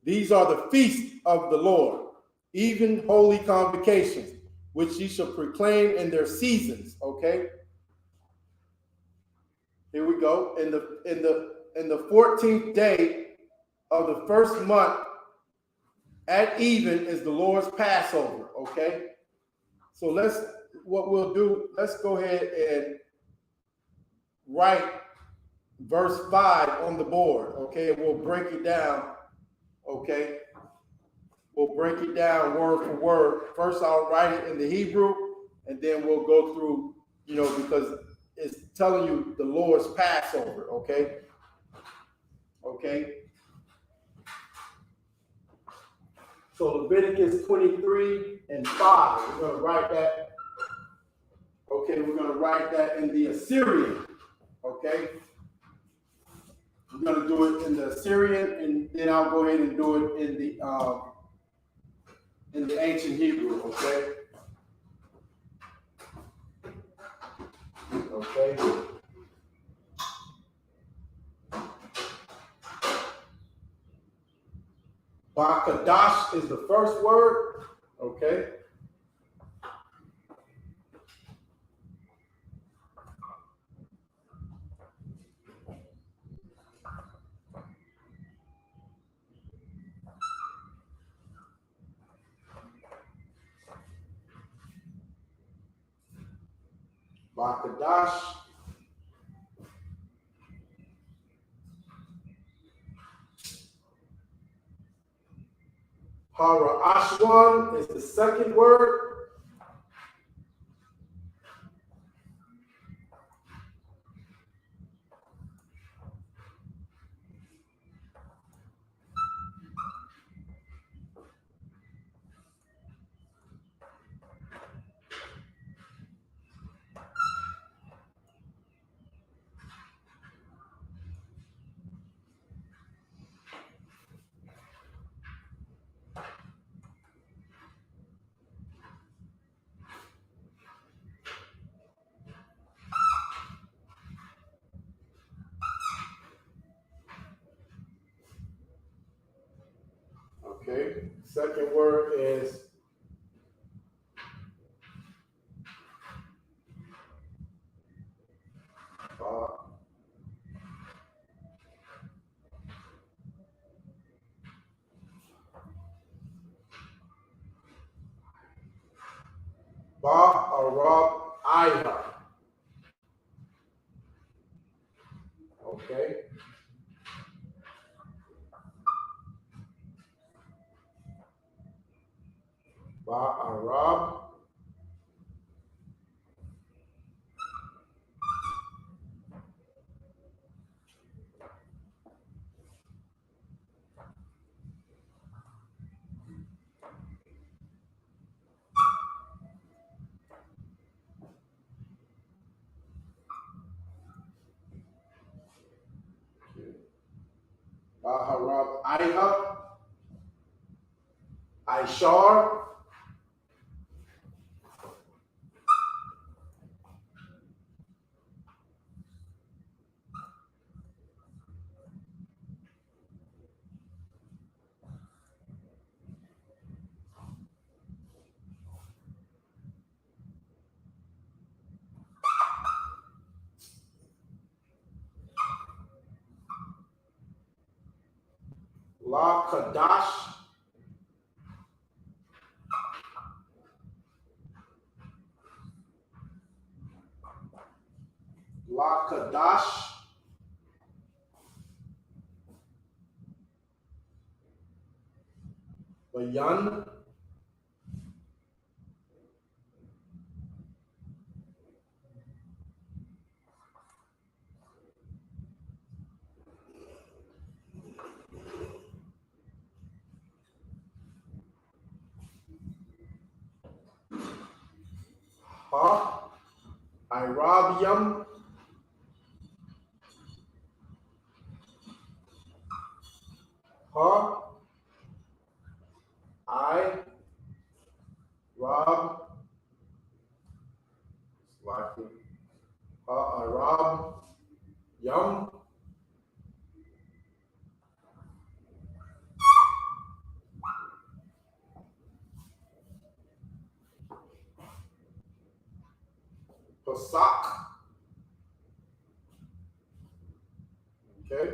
These are the feasts of the Lord, even holy convocations, which ye shall proclaim in their seasons, okay? Here we go. In the 14th day of the first month at even is the Lord's Passover, okay? So what we'll do, let's go ahead and write verse 5 on the board, okay? We'll break it down, okay? We'll break it down word for word. First, I'll write it in the Hebrew, and then we'll go through, because it's telling you the Lord's Passover, okay? Okay? So Leviticus 23 and 5, we're going to write that. Okay, we're going to write that in the Assyrian, okay? We're going to do it in the Assyrian, and then I'll go ahead and do it in the ancient Hebrew, okay? Okay. Qadash is the first word, okay? Qadash. Lashawan is the second word. Okay, second word is Ba-Arab I.Ha. Okay. Ba-Arab. Ba-Arab I.Ha. Ishar. La Qadash. La Qadash. Bayan. Ha. Irabium. Ha. I. Rob. Lucky. Ha. Arab. Yum. Pasak. Okay.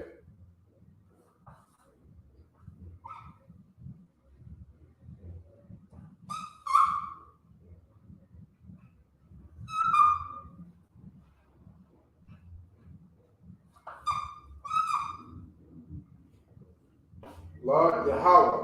Lord Yahweh.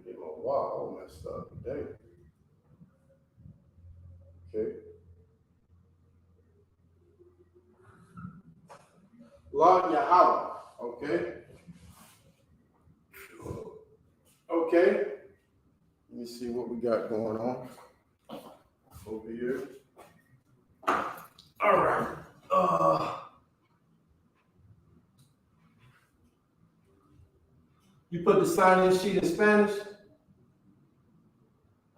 Get my wall all messed up today. Okay. Lord Yahweh. Okay. Okay. Let me see what we got going on over here. All right. You put the sign-in sheet in Spanish?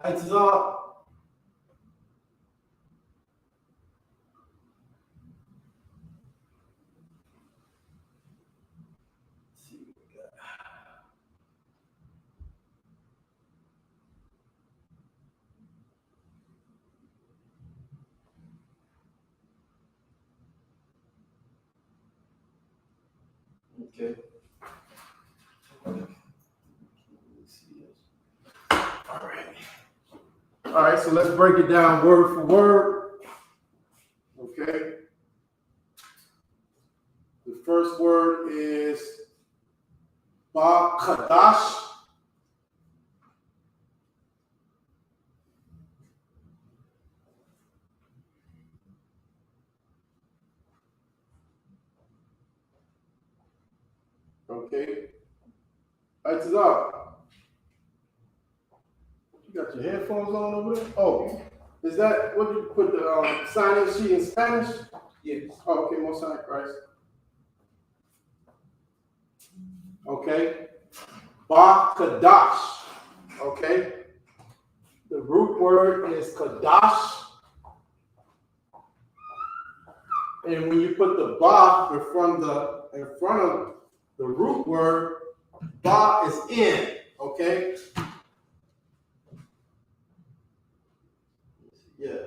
That's all. Let's see what we got. Okay. All right. All right, so let's break it down word for word. Okay. The first word is Qadash. Okay. That's up. You got your headphones on over there? Oh, is that what you put the sign-in sheet in Spanish? Yes. Oh, okay, most high Christ. Okay. Qadash. Okay. The root word is Qadash. And when you put the ba in front of the root word, ba is in, okay? Yeah.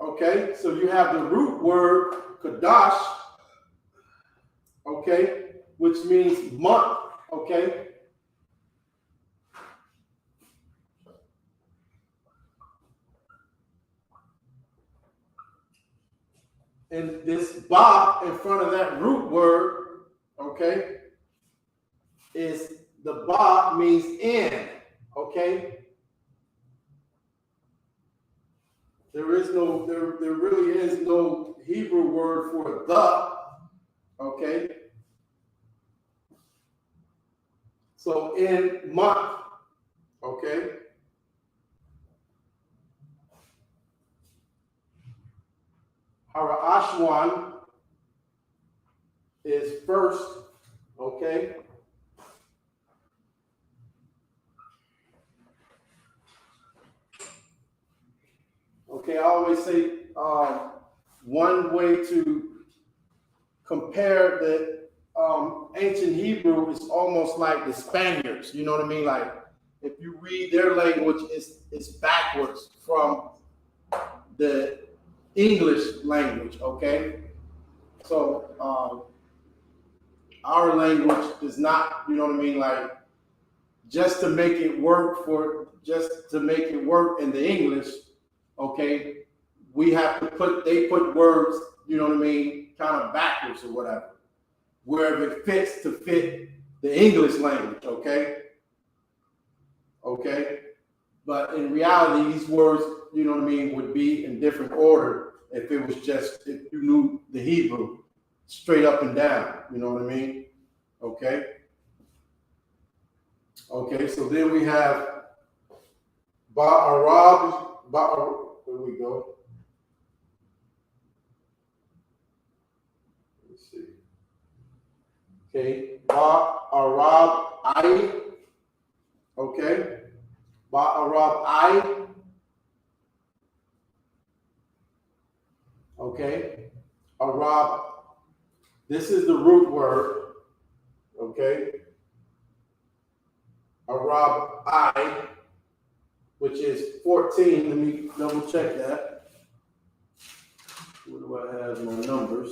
Okay, so you have the root word Qadash, okay, which means month, okay? And this ba in front of that root word, okay, is the ba means in, okay? There really is no Hebrew word for the, okay? So in month, okay? Lashawan is first, okay? Okay, I always say one way to compare the ancient Hebrew is almost like the Spaniards. You know what I mean? Like if you read their language, it's backwards from the English language. Okay, so our language is not. You know what I mean? Like just to make it work in the English. Okay, they put words. You know what I mean? Kind of backwards or whatever. Wherever it fits to fit the English language, okay? Okay? But in reality, these words, you know what I mean, would be in different order if you knew the Hebrew straight up and down, you know what I mean? Okay? Okay, so then we have where we go? Let's see. Okay, Ba'arab I, okay? Ba'arab I, okay? Arab, this is the root word, okay? Arab I, which is 14. Let me double check that. Where do I have my numbers?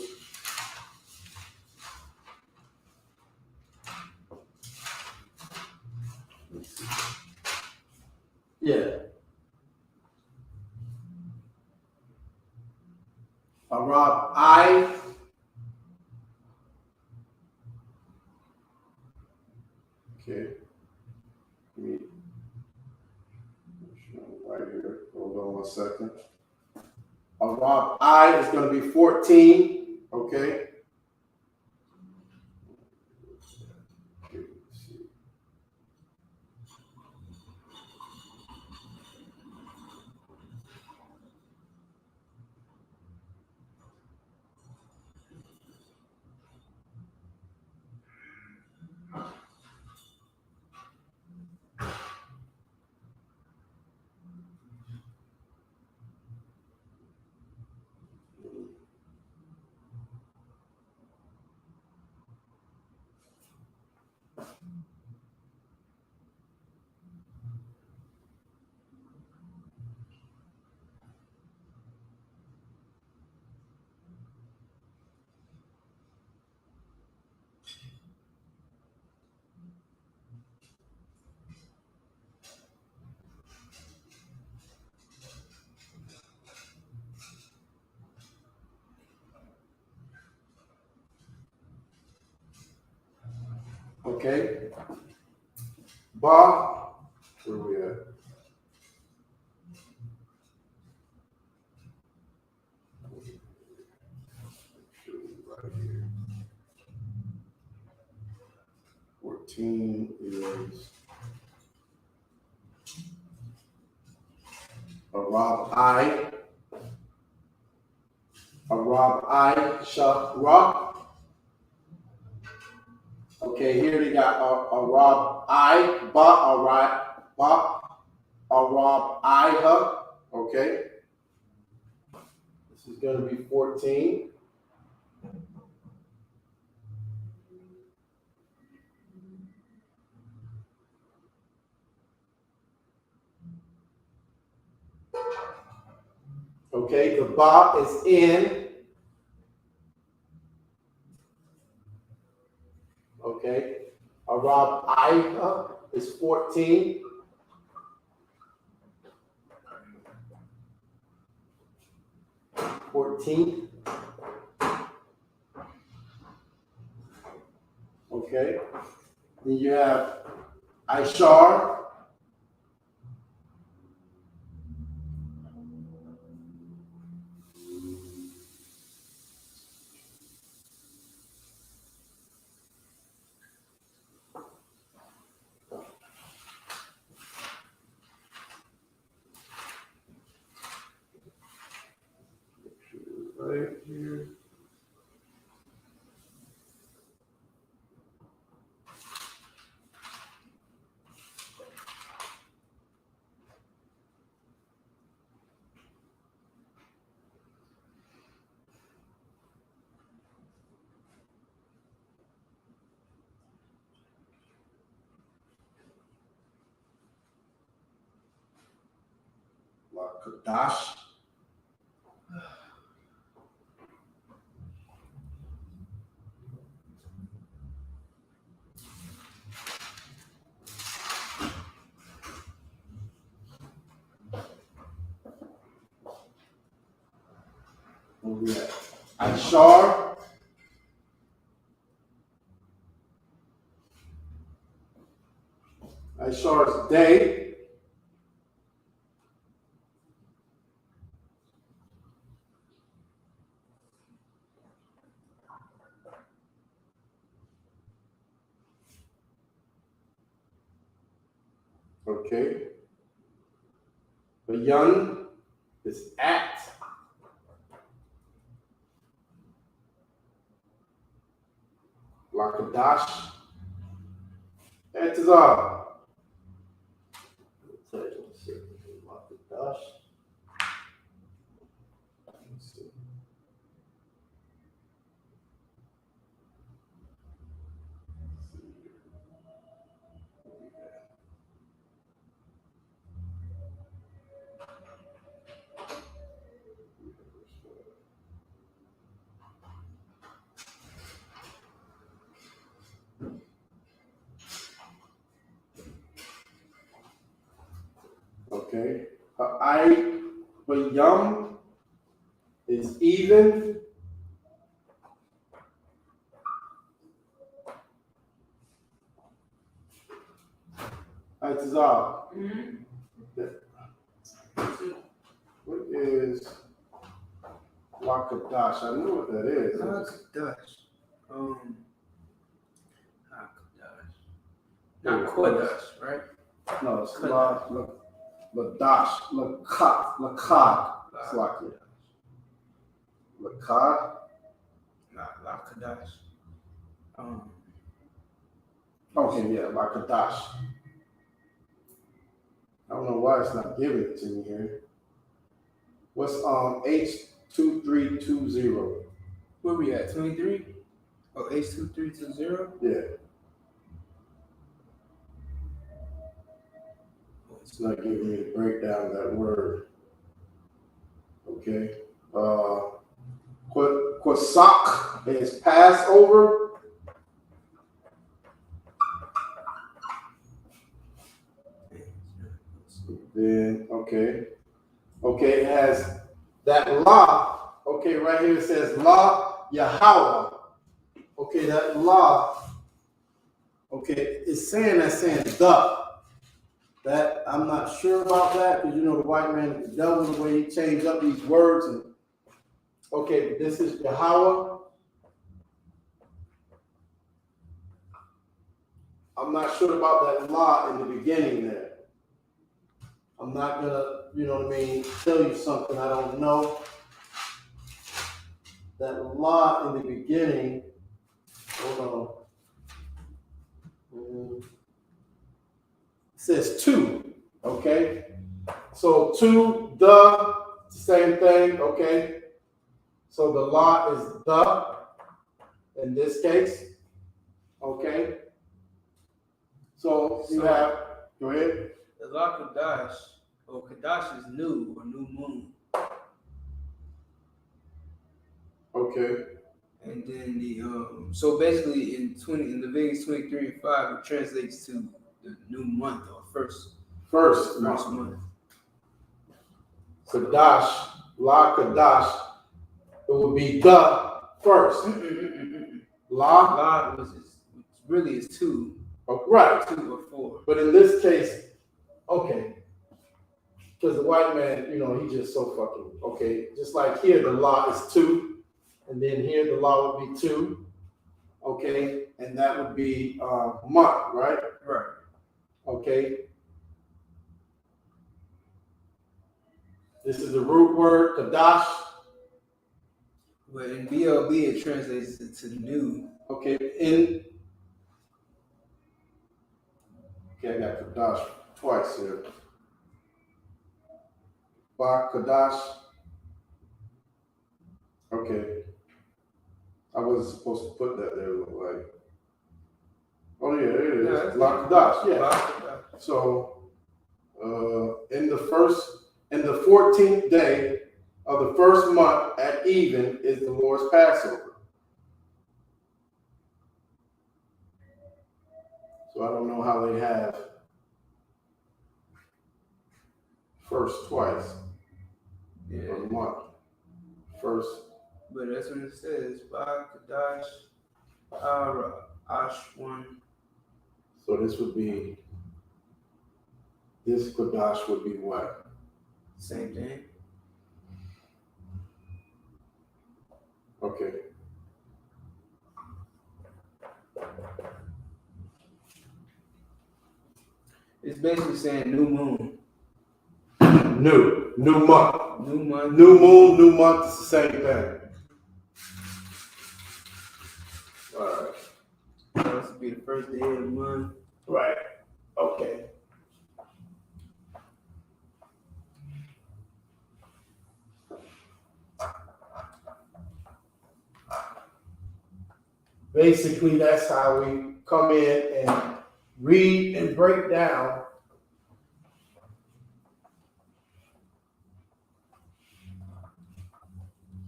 Yeah. Arab I. Okay. Let me right here. Hold on 1 second. Arab I is going to be 14. Okay. Okay. Ba, where we at? Right here. 14 is Arab I, Shah. Okay, here they got Arab I, Arab I, okay. going to be 14. Okay, the ba is in. Okay, Arab I is 14. Okay, then you have Ishar. Right here. Qadash. Ishar. Ishar is day. Okay. Bayan is at. Qadash. Etizar. Qadash. Let's see. Okay. Yum is even. Etizar. What is Qadash? I know what that is. Qadash. Not Qadash, right? No, it's Ladash. Lakad. It's like it. Lakad. Not Qadash. Okay, yeah, Qadash. I don't know why it's not giving it to me here. What's H2320? Where we at? 23? Oh, H2320? Yeah. It's not giving me the breakdown of that word. Okay. Kwasak is Passover. Then, okay, it has that la. Okay, right here it says la Yahweh. Okay, that la. Okay, it's saying the. That I'm not sure about that because you know the white man is the devil, the way he changed up these words. And okay, this is Yahweh. I'm not sure about that la in the beginning there. I'm not gonna, you know what I mean, tell you something I don't know. That la in the beginning, hold on. It says two, okay? So two, the, same thing, okay? So the law is the in this case. Okay. So you have, go ahead. The law Qadash, or Qadash is new or new moon. Okay. And then so basically in Leviticus 23:5, it translates to the new month or first Month. month. Qadash, La Qadash, it would be the first. La. La was really is two. Oh, right. 2 or 4. But in this case, okay. Because the white man, he just so fucking, okay. Just like here, the law is 2. And then here, the law would be 2. Okay. And that would be month, right? Right. Okay. This is the root word, Qadash. But in BLB, it translates to new. Okay. I got Qadash twice here. Ba Qadash. Okay. I wasn't supposed to put that there, like. Oh yeah, there it is. La Qadash, yeah. So in the 14th day of the first month at even is the Lord's Passover. So I don't know how they have first twice. Yeah. A month. First. But that's what it says. Ba Qadash Ashwan. So this Qadash would be what? Same thing. Okay. It's basically saying new moon. New month. New month. New moon, new month, it's the same thing. All right. So this would be the first day of the month. Right. Okay. Basically, that's how we come in and read and break down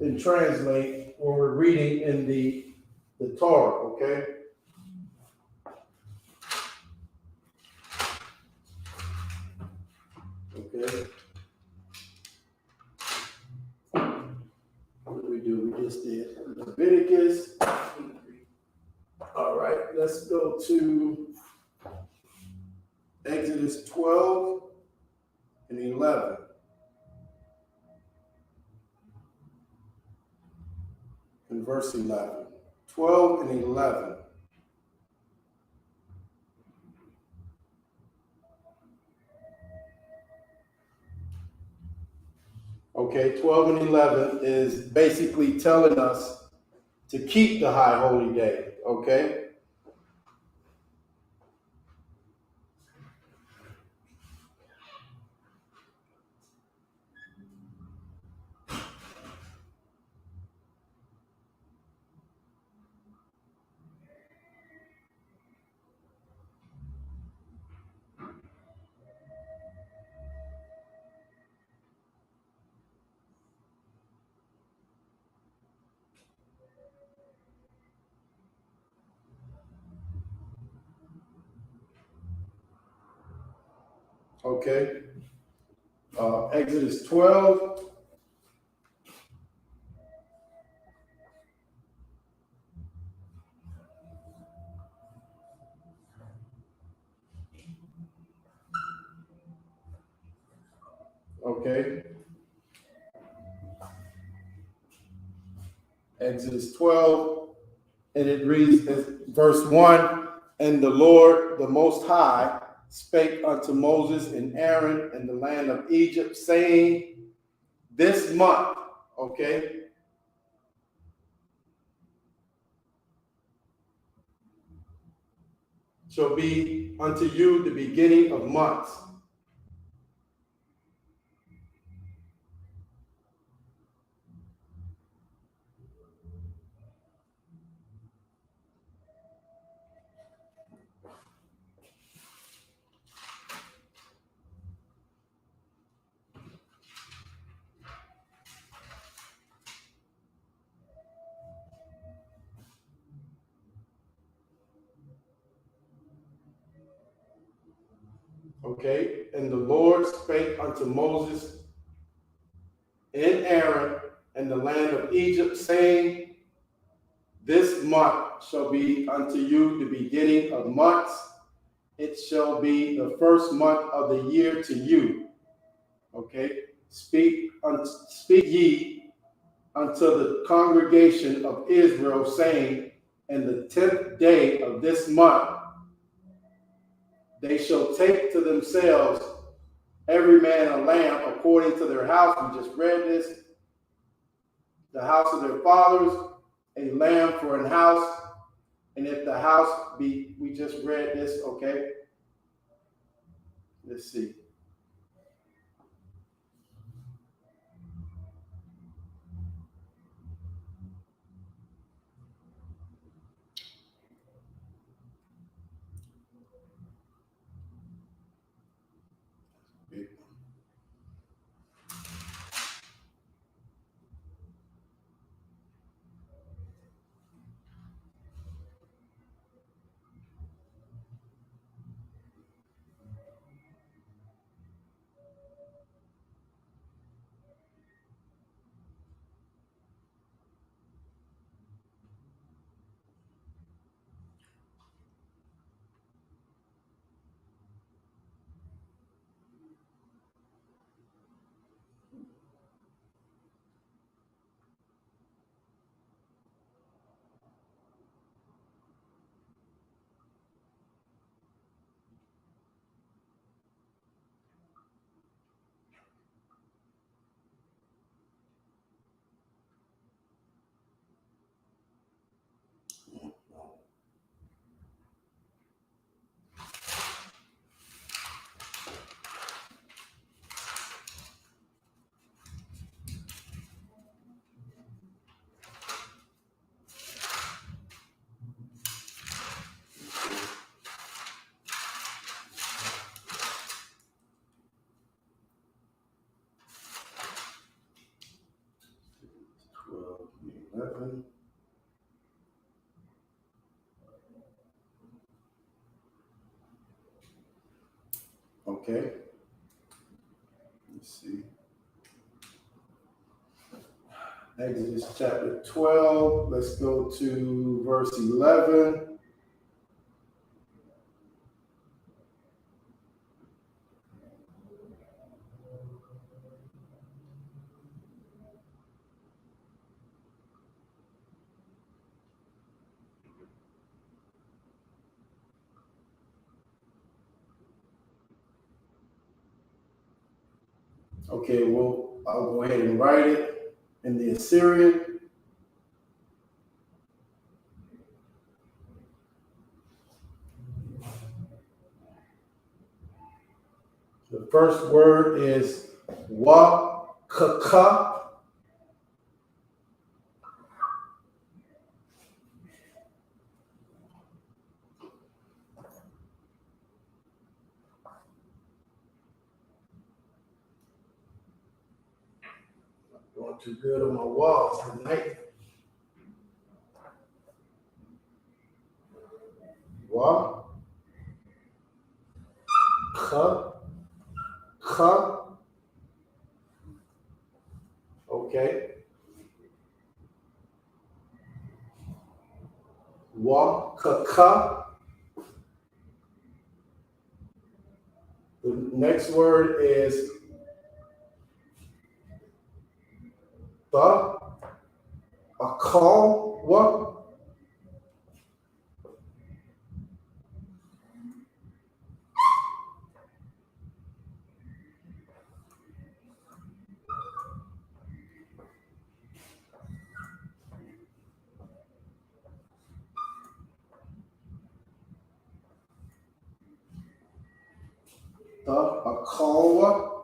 and translate when we're reading in the Torah, okay? Okay. What did we do? We just did Leviticus. All right, let's go to Exodus 12 and 11. And verse 11. 12 and 11. Okay, 12 and 11 is basically telling us to keep the high holy day, okay? Okay. Exodus 12. Okay. Exodus 12, and it reads as verse 1, and the Lord, the Most High, spake unto Moses and Aaron in the land of Egypt, saying, this month, okay, shall be unto you the beginning of months. Okay, and the Lord spake unto Moses and Aaron in the land of Egypt, saying, this month shall be unto you the beginning of months. It shall be the first month of the year to you. Okay, speak ye unto the congregation of Israel, saying, in the 10th day of this month, they shall take to themselves every man a lamb according to their house. We just read this. The house of their fathers, a lamb for an house. And if the house be, we just read this, okay? Let's see. Okay. Let's see. Exodus chapter 12. Let's go to verse 11. Okay, well, I'll go ahead and write it in the Assyrian. The first word is YAHANNA. Going too good on my walls tonight. YAHANNA. Okay. YAHANNA. The next word is the call. What? The call.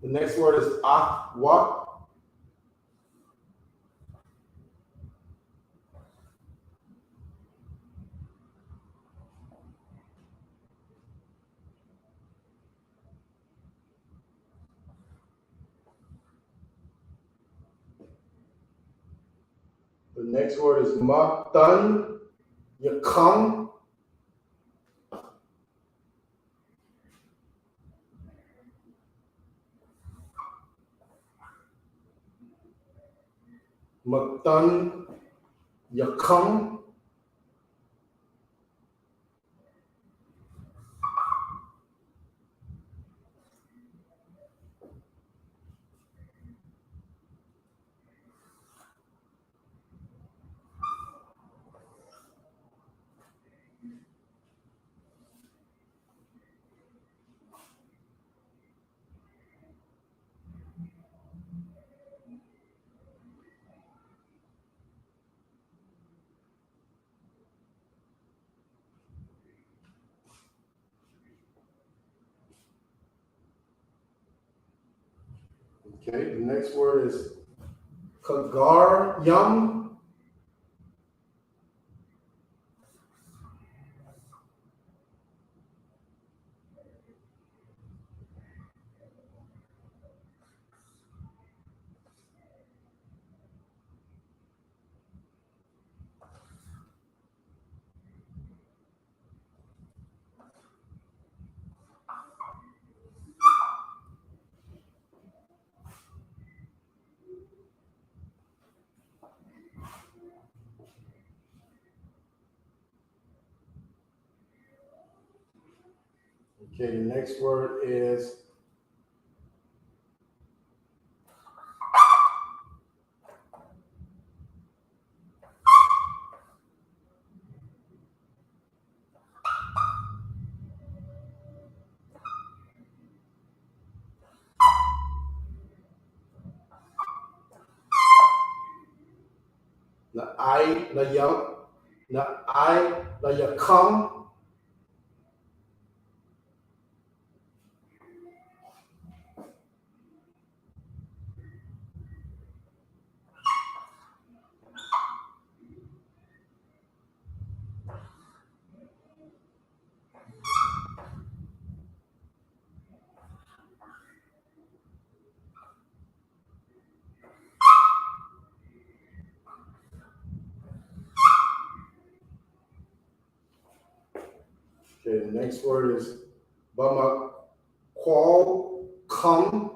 The next word is what? The next word is matan, yakam. Matan, yakam. Okay, the next word is kagar yum. Okay, the next word is la yakam. Okay, the next word is bama qual come.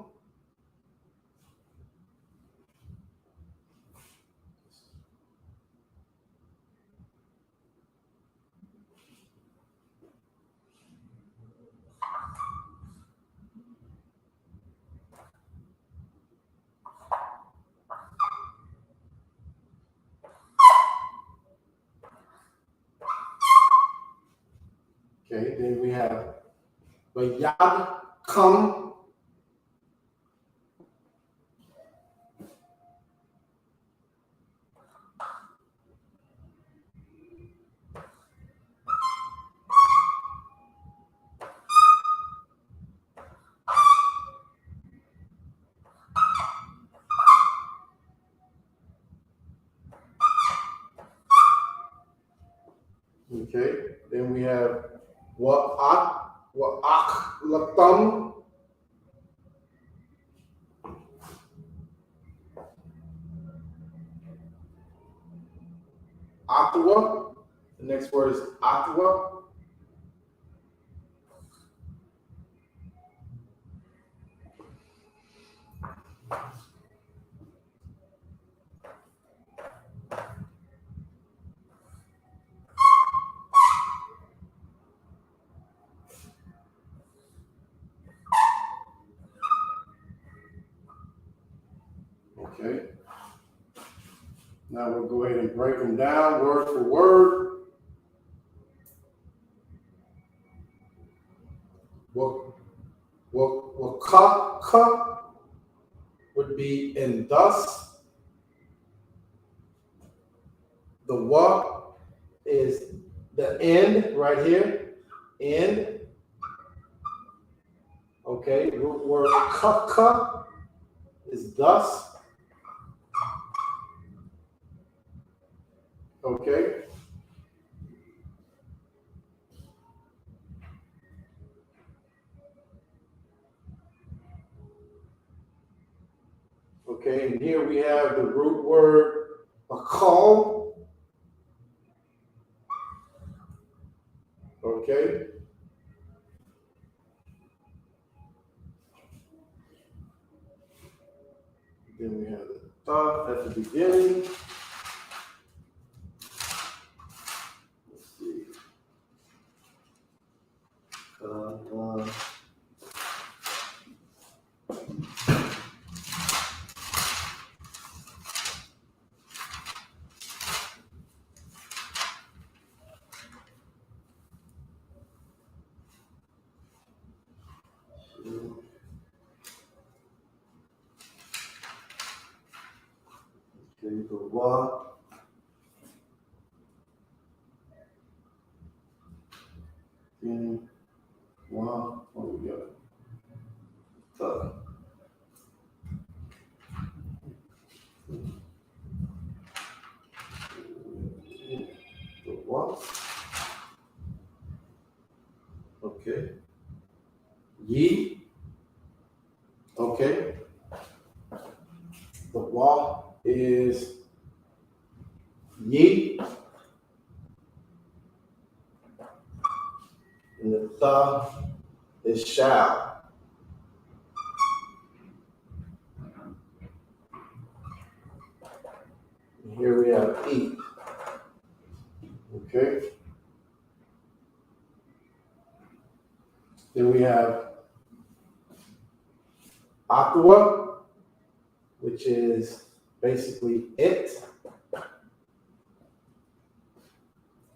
Okay, then we have bayad come. Okay, then we have wa'ak latam. Atwa. The next word is atwa. Okay. Now we'll go ahead and break them down word for word. Wakaka would be in thus. The wa is the end right here. End. Okay. Root word kaka is thus. Okay. Okay, and here we have the root word a call, okay? Then we have the thought at the beginning. Let's see. Okay, the wa. Wa. Oh, we got the. The wa. Okay. Ye. Okay. The wa is ye. And the tha is shall. And here we have eat. Okay. Then we have aqua, which is basically it.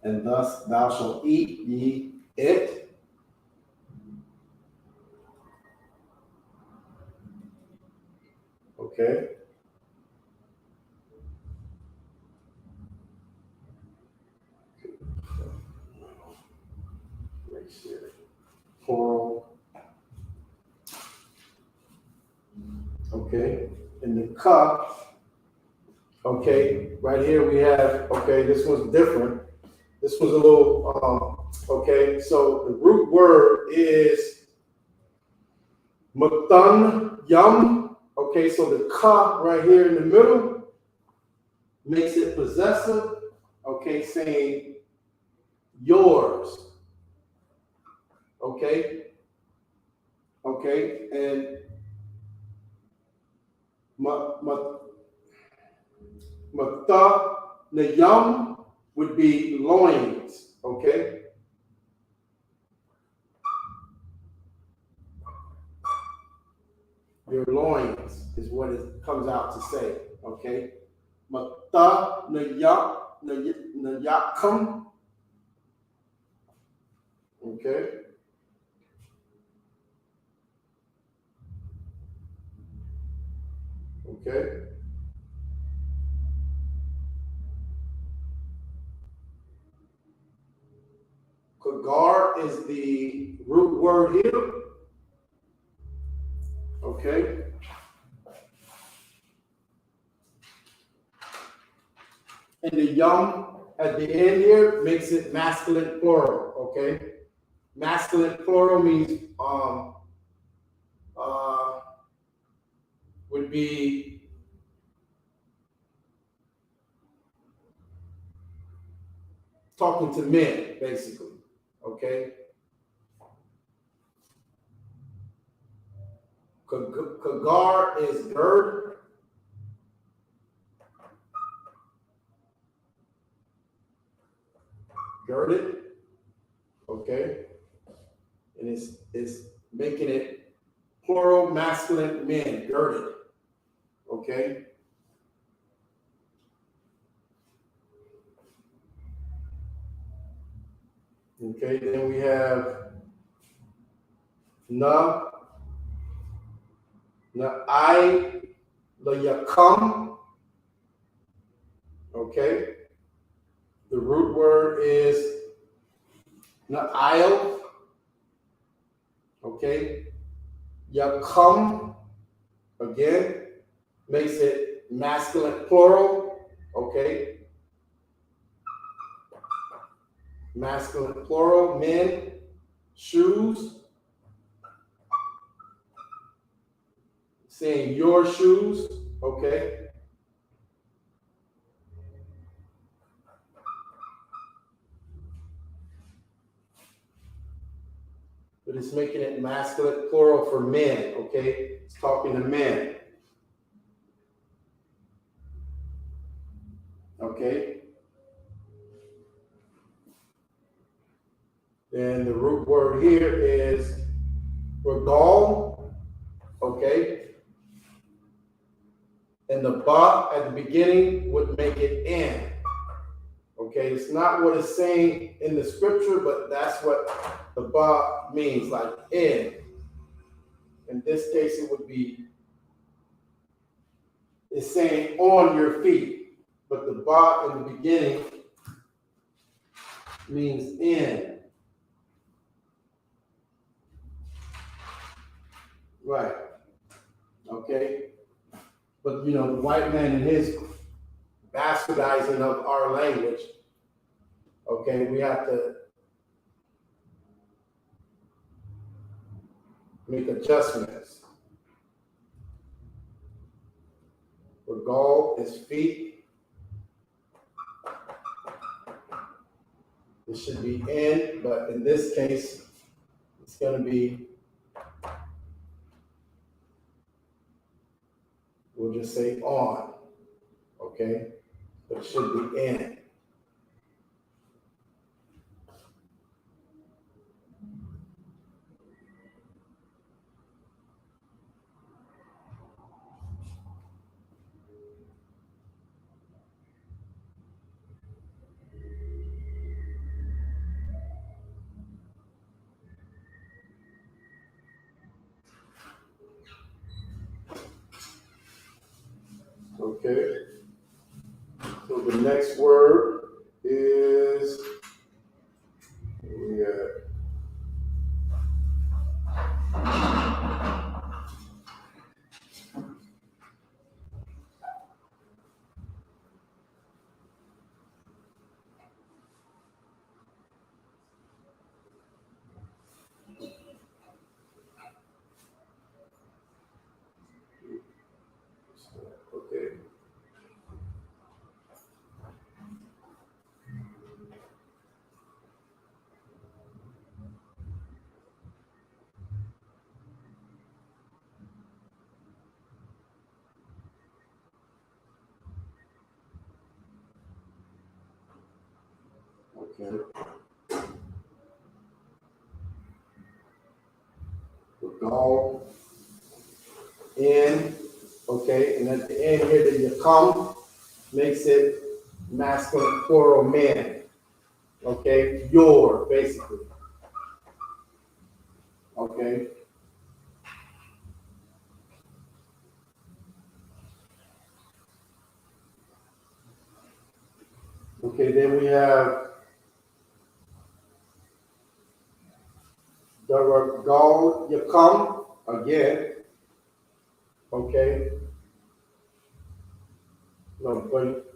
And thus thou shalt eat ye it. Okay. Plural. Okay. In the cup, okay, right here we have, okay, this one's different. This one's a little, okay, so the root word is matan yum. Okay, so the ka right here in the middle makes it possessive. Okay, saying yours. Okay, okay, and mata nayam would be loins. Okay. Your loins is what it comes out to say, okay? Mata nayakam, okay? Okay? Kagar is the root word here, okay? And the yum at the end here makes it masculine plural, okay? Masculine plural means would be talking to men, basically, okay? Kagar is gird. Girded, okay? And it's making it plural masculine men, girded, okay? Okay, then we have I, the yakam, okay? The root word is na'il, okay? Yakam, again, makes it masculine plural, okay? Masculine plural, men, shoes, saying your shoes, okay? but it's making it masculine plural for men, okay? It's talking to men. Okay? Then the root word here is regal, okay? And the ba at the beginning would make it in. Okay, it's not what it's saying in the scripture, but that's what the ba means, like in. In this case, it would be, it's saying on your feet, but the ba in the beginning means in. Right. Okay. But you know, the white man in his bastardizing of our language, okay, we have to make adjustments. Regal is feet. It should be in, but in this case, it's going to be, we'll just say on, okay? But it should be in. Okay? So the next word is, okay. Okay. Regal, in, okay, and at the end here, the yakam makes it masculine plural men. Okay, your, basically. Okay. Okay, then we have the regal yakam again. Okay. No, but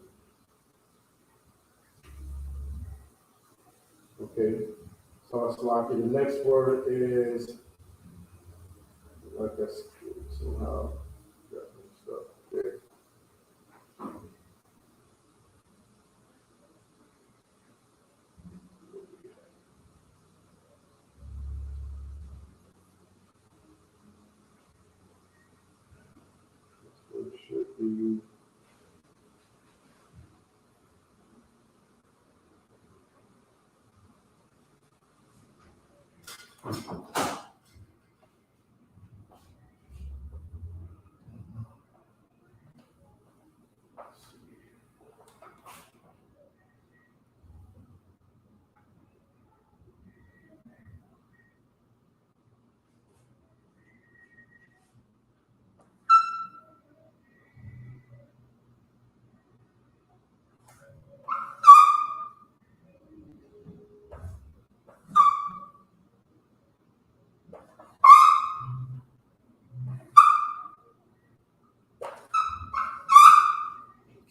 okay. So it's like the next word is like that's somehow got mixed up. Okay. So it should be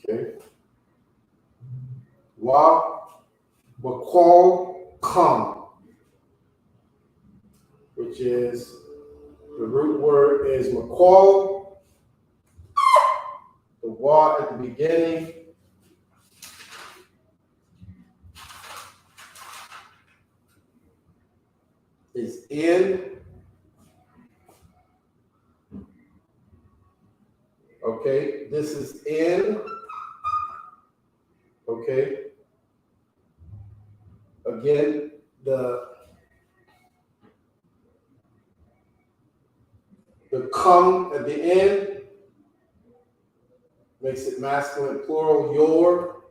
okay. Wakal come, which is the root word is McCall. The wa at the beginning is in. Okay, this is in. Okay. Again, the come at the end makes it masculine plural, your.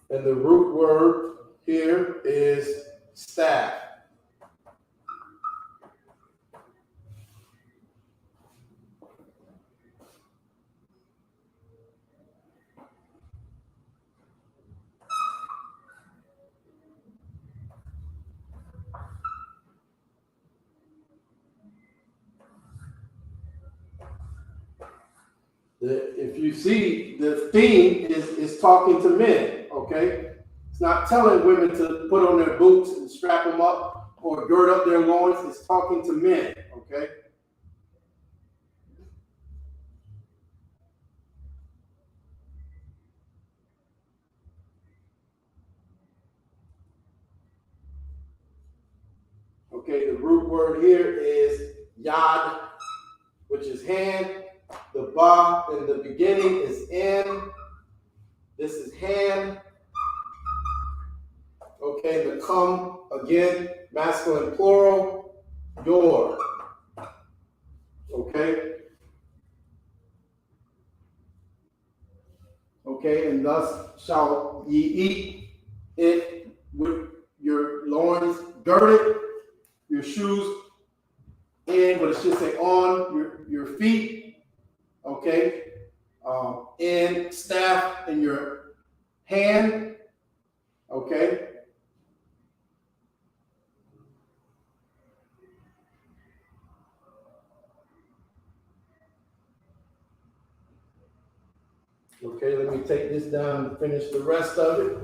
And the root word here is staff. If you see, the theme is talking to men, okay? It's not telling women to put on their boots and strap them up or gird up their loins. It's talking to men, okay? Okay, the root word here is yad, which is hand. The ba in the beginning is in. This is hand. Okay, the come, again, masculine plural, your. Okay? Okay, and thus shall ye eat it with your loins girded, your shoes in, but it should say on your feet. Okay? And staff in your hand. Okay? Okay, let me take this down and finish the rest of it.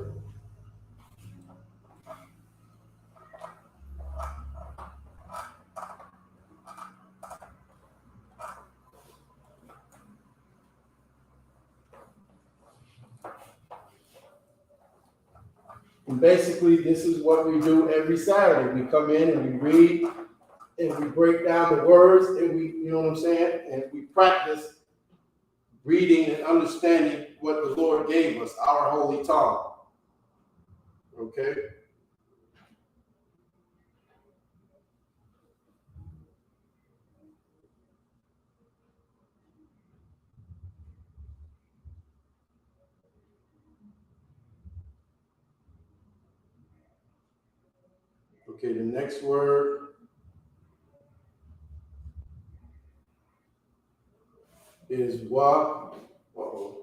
And basically, this is what we do every Saturday. We come in and we read and we break down the words and we, you know what I'm saying? And we practice reading and understanding what the Lord gave us, our holy tongue. Okay? Okay, the next word is wa. Uh-oh.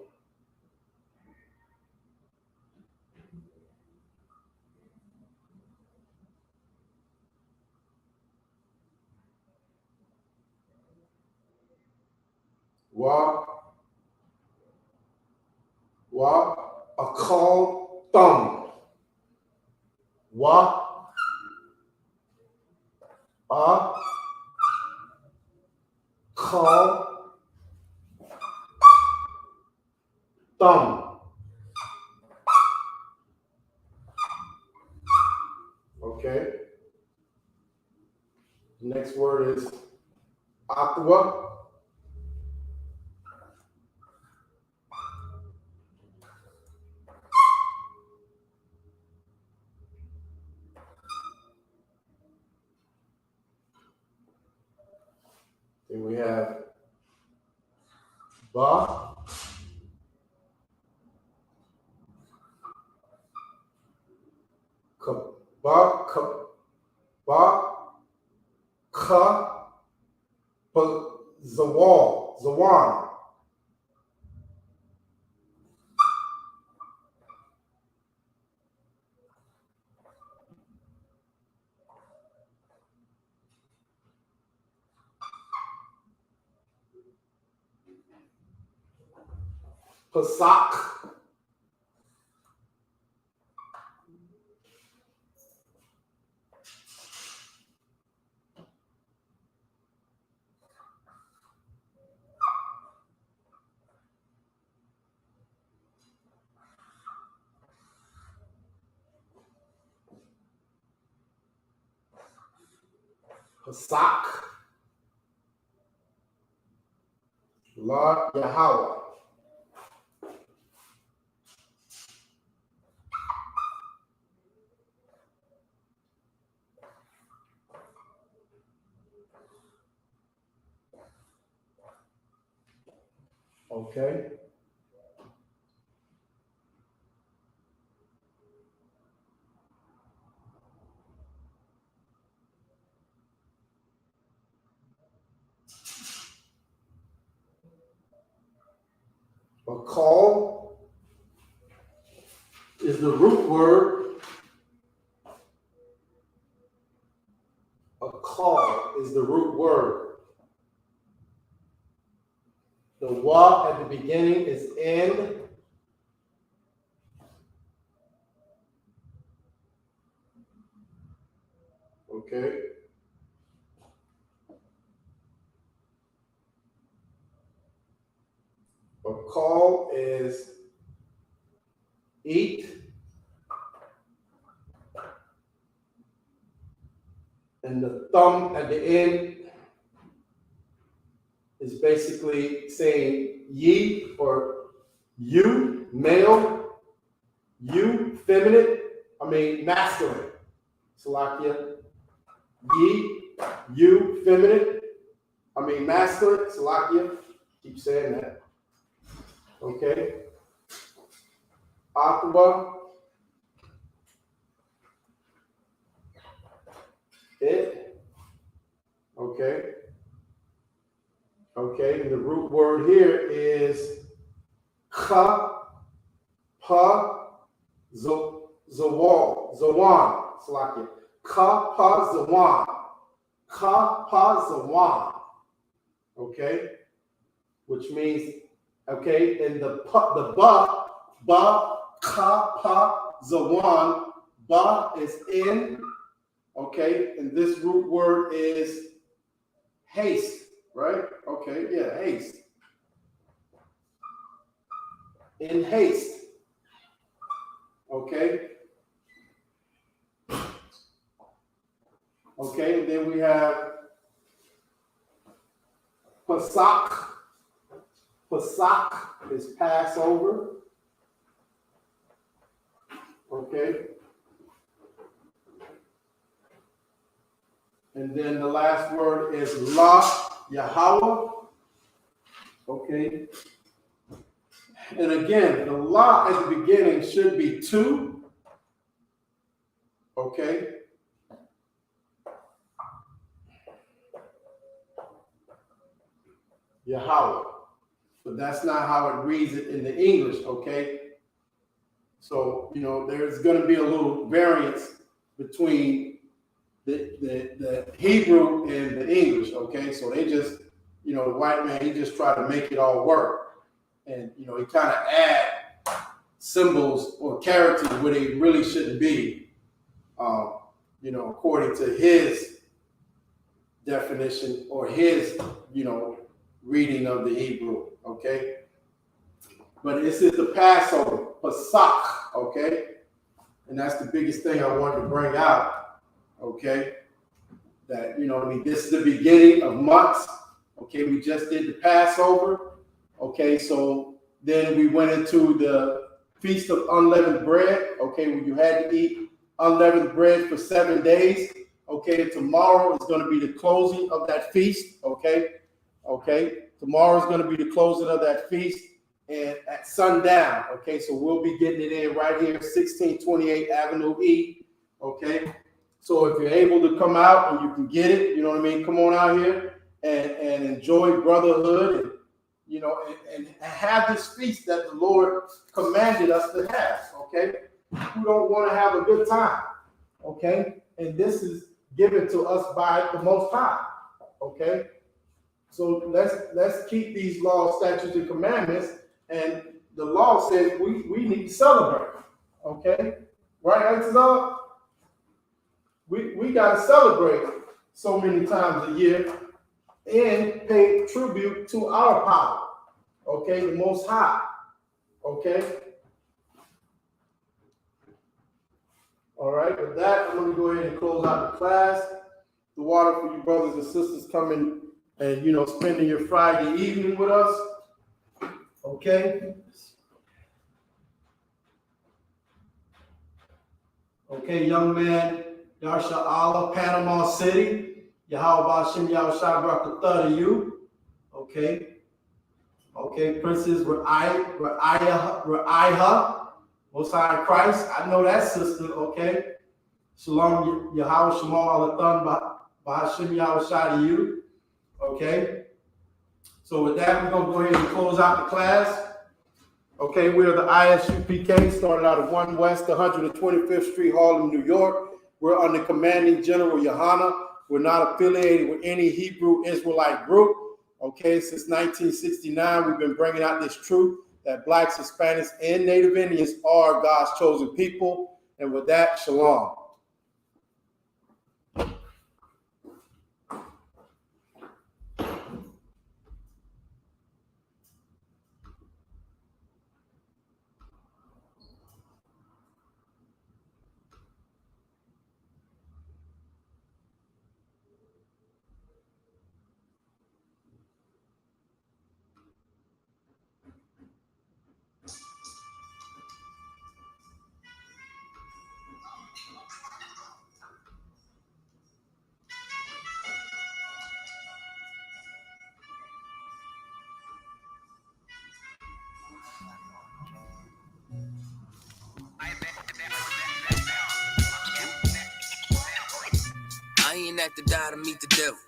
A call thumb. A call thumb. Okay. The next word is aqua. Then we have ba. Ba, ka, zawan. Pasak. Isupk, Lord Yahweh. Okay. A call is the root word. A call is the root word. The wa at the beginning is in. Okay. A call is eat. And the thumb at the end is basically saying ye or you, male, you, feminine, masculine. Salakia. Ye, you, feminine, masculine. Salakia. Keep saying that. Okay. Aqua, it. Okay. Okay. And the root word here is ka, pa, zawal, zawan. Salakia. Ka, pa, zawan. Ka, pa, zawan. Okay. Which means, okay, and the ba, ka, pa, zawan, ba is in, okay, and this root word is haste, right? Okay, yeah, haste. In haste, okay. Okay, and then we have Pesach. Pesach is Passover. Okay. And then the last word is La Yahweh. Okay. And again, the La at the beginning should be two. Okay. Yahweh. But that's not how it reads it in the English, okay? So, there's going to be a little variance between the Hebrew and the English, okay? So they just, the white man, he just tried to make it all work. And, he kind of add symbols or characters where they really shouldn't be, according to his definition or his, reading of the Hebrew, okay? But this is the Passover, Pesach, okay? And that's the biggest thing I wanted to bring out, okay? That, this is the beginning of months, okay? We just did the Passover, okay? So then we went into the Feast of Unleavened Bread, okay? When you had to eat unleavened bread for 7 days, okay? And tomorrow is going to be the closing of that feast, okay? Okay, tomorrow is going to be the closing of that feast and at sundown. Okay, so we'll be getting it in right here, 1628 Avenue E. Okay, so if you're able to come out and you can get it, come on out here and enjoy brotherhood and, and have this feast that the Lord commanded us to have. Okay, we don't want to have a good time. Okay, and this is given to us by the Most High. Okay. So let's keep these laws, statutes, and commandments. And the law says we need to celebrate. Okay? Right, Exodus? We got to celebrate so many times a year and pay tribute to our power. Okay? The Most High. Okay? All right, with that, I'm going to go ahead and close out the class. the water for you brothers and sisters coming and, you know, spending your Friday evening with us. Okay. Okay, young man, Yasha Allah, Panama City. Yahweh Shem Yahweh Shabbat to you. Okay. Okay, Princess Raiha, Most High Christ. I know that sister, okay. Shalom Yahweh Shema Alathan Bahashim Yahweh Shai to you. Okay. So with that, we're gonna go ahead and close out the class. Okay, we're the I.S.U.P.K, started out of 1 West 125th Street, Harlem, New York. We're under commanding General YAHANNA. We're not affiliated with any Hebrew Israelite group. Okay, since 1969, we've been bringing out this truth that Blacks, Hispanics, and Native Indians are God's chosen people. And with that, shalom. I ain't at the die to meet the devil.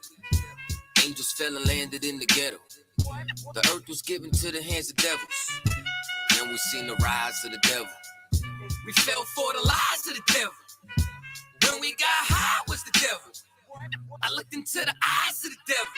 Angels fell and landed in the ghetto. The earth was given to the hands of devils. Then we seen the rise of the devil. We fell for the lies of the devil. When we got high was the devil. I looked into the eyes of the devil.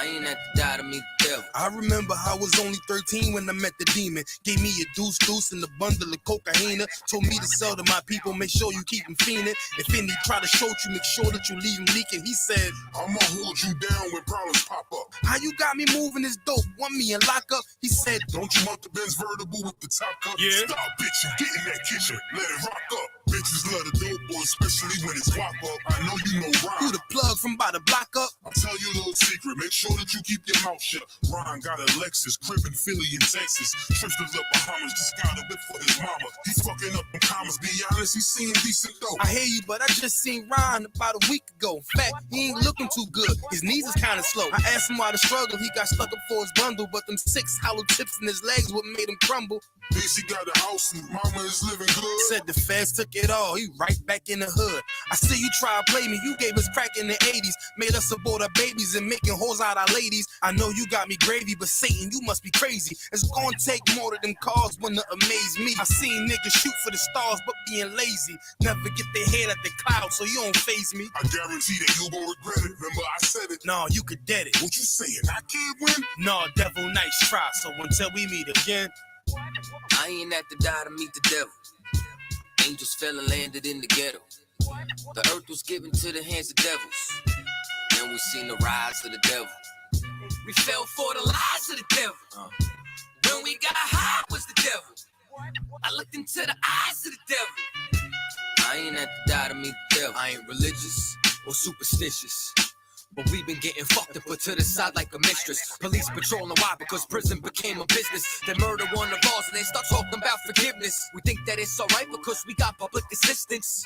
I ain't at the die to meet the devil. I remember I was only 13 when I met the demon. Gave me a deuce and a bundle of cocaine. Told me to sell to my people, make sure you keep them fiending. If any try to shoot you, make sure that you leave him leaking. He said, I'ma hold you down when problems pop up. how you got me moving this dope? Want me in lockup? He said, Don't you want the Benz vertible with the top cut? Yeah. Stop, bitch, you get in that kitchen. Let it rock up. Bitches love the dope boy, especially when it's wop up. I know you know who Ron. the plug from by the block up? I'll tell you a little secret. Make sure that you keep your mouth shut. Ron got a Lexus, crib in Philly and Texas. Trips to the Bahamas, just got a whip for his mama. He fucking up in commas. Be honest, he seeing decent though. I hear you, but I just seen Ron about a week ago. In fact, he ain't looking too good. His knees is kind of slow. I asked him why the struggle. He got stuck up for his bundle, but them 6 hollow tips in his legs what made him crumble. He got a house and mama is living good. Said the feds took it all. He right back in the hood. I see you try to play me. You gave us crack in the 80s. Made us abort our babies and making hoes out our ladies. I know you got me gravy, but Satan, you must be crazy. It's gonna take more than them cars when to amaze me. I seen niggas shoot for the stars, but being lazy. Never get their head at the clouds, so you don't faze me. I guarantee that you gon' regret it. Remember I said it. Nah, you could dead it. What you saying? I can't win? Nah, devil, nice try. So until we meet again, I ain't at the die to meet the devil. Angels fell and landed in the ghetto. The earth was given to the hands of devils. Then we seen the rise of the devil. We fell for the lies of the devil. When we got high was the devil. I looked into the eyes of the devil. I ain't at the die to meet the devil. I ain't religious or superstitious, but we've been getting fucked and put to the side like a mistress. Police patrolling why? Because prison became a business. They murder one of ours and they start talking about forgiveness. We think that it's alright because we got public assistance.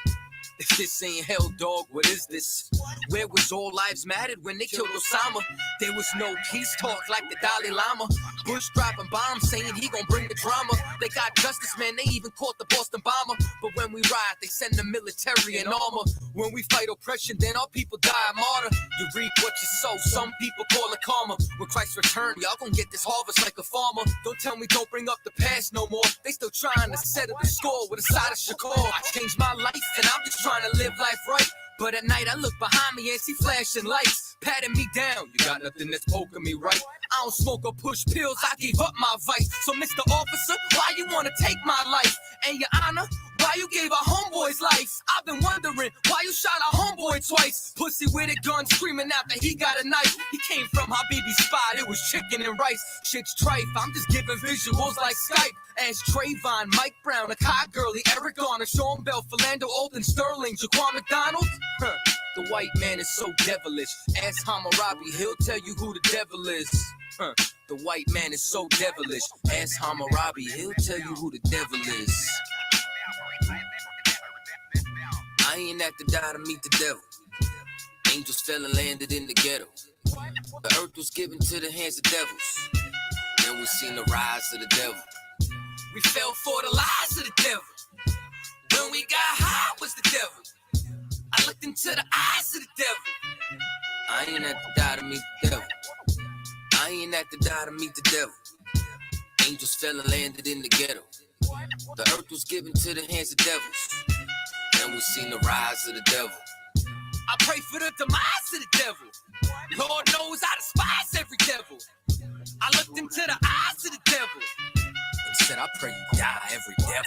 If this ain't hell, dog, what is this? Where was all lives mattered when they killed Osama? There was no peace talk like the Dalai Lama. Bush dropping bombs saying he gon' bring the drama. They got justice, man, they even caught the Boston bomber. But when we ride, they send the military in armor. When we fight oppression, then our people die a martyr. You reap what you sow, some people call it karma. When Christ return, y'all gon' get this harvest like a farmer. Don't tell me don't bring up the past no more. They still trying to settle the score with a side of Shakur. I changed my life and I'm just trying to live life right. But at night I look behind me and see flashing lights, patting me down. You got nothing that's poking me right. I don't smoke or push pills, I gave up my vice. So Mr. Officer, why you wanna take my life? And Your Honor, why you gave our homeboy's life? I've been wondering why you shot our homeboy twice. Pussy with a gun screaming out that he got a knife. He came from Habibi's spot, it was chicken and rice. Shit's trife, I'm just giving visuals like Skype. Ask Trayvon, Mike Brown, Akai Gurley, Eric Garner, Sean Bell, Philando, Olden, Sterling, Jaquan McDonald. The white man is so devilish. Ask Hammurabi, he'll tell you who the devil is. The white man is so devilish. Ask Hammurabi, he'll tell you who the devil is. I ain't have to die to meet the devil. Angels fell and landed in the ghetto. The earth was given to the hands of devils. Then we seen the rise of the devil. We fell for the lies of the devil. When we got high was the devil. I looked into the eyes of the devil. I ain't have to die to meet the devil. I ain't have to die to meet the devil. Angels fell and landed in the ghetto. The earth was given to the hands of devils. Then we seen the rise of the devil. I pray for the demise of the devil. Lord knows I despise every devil. I looked into the eyes of the devil and said, I pray you die, every devil.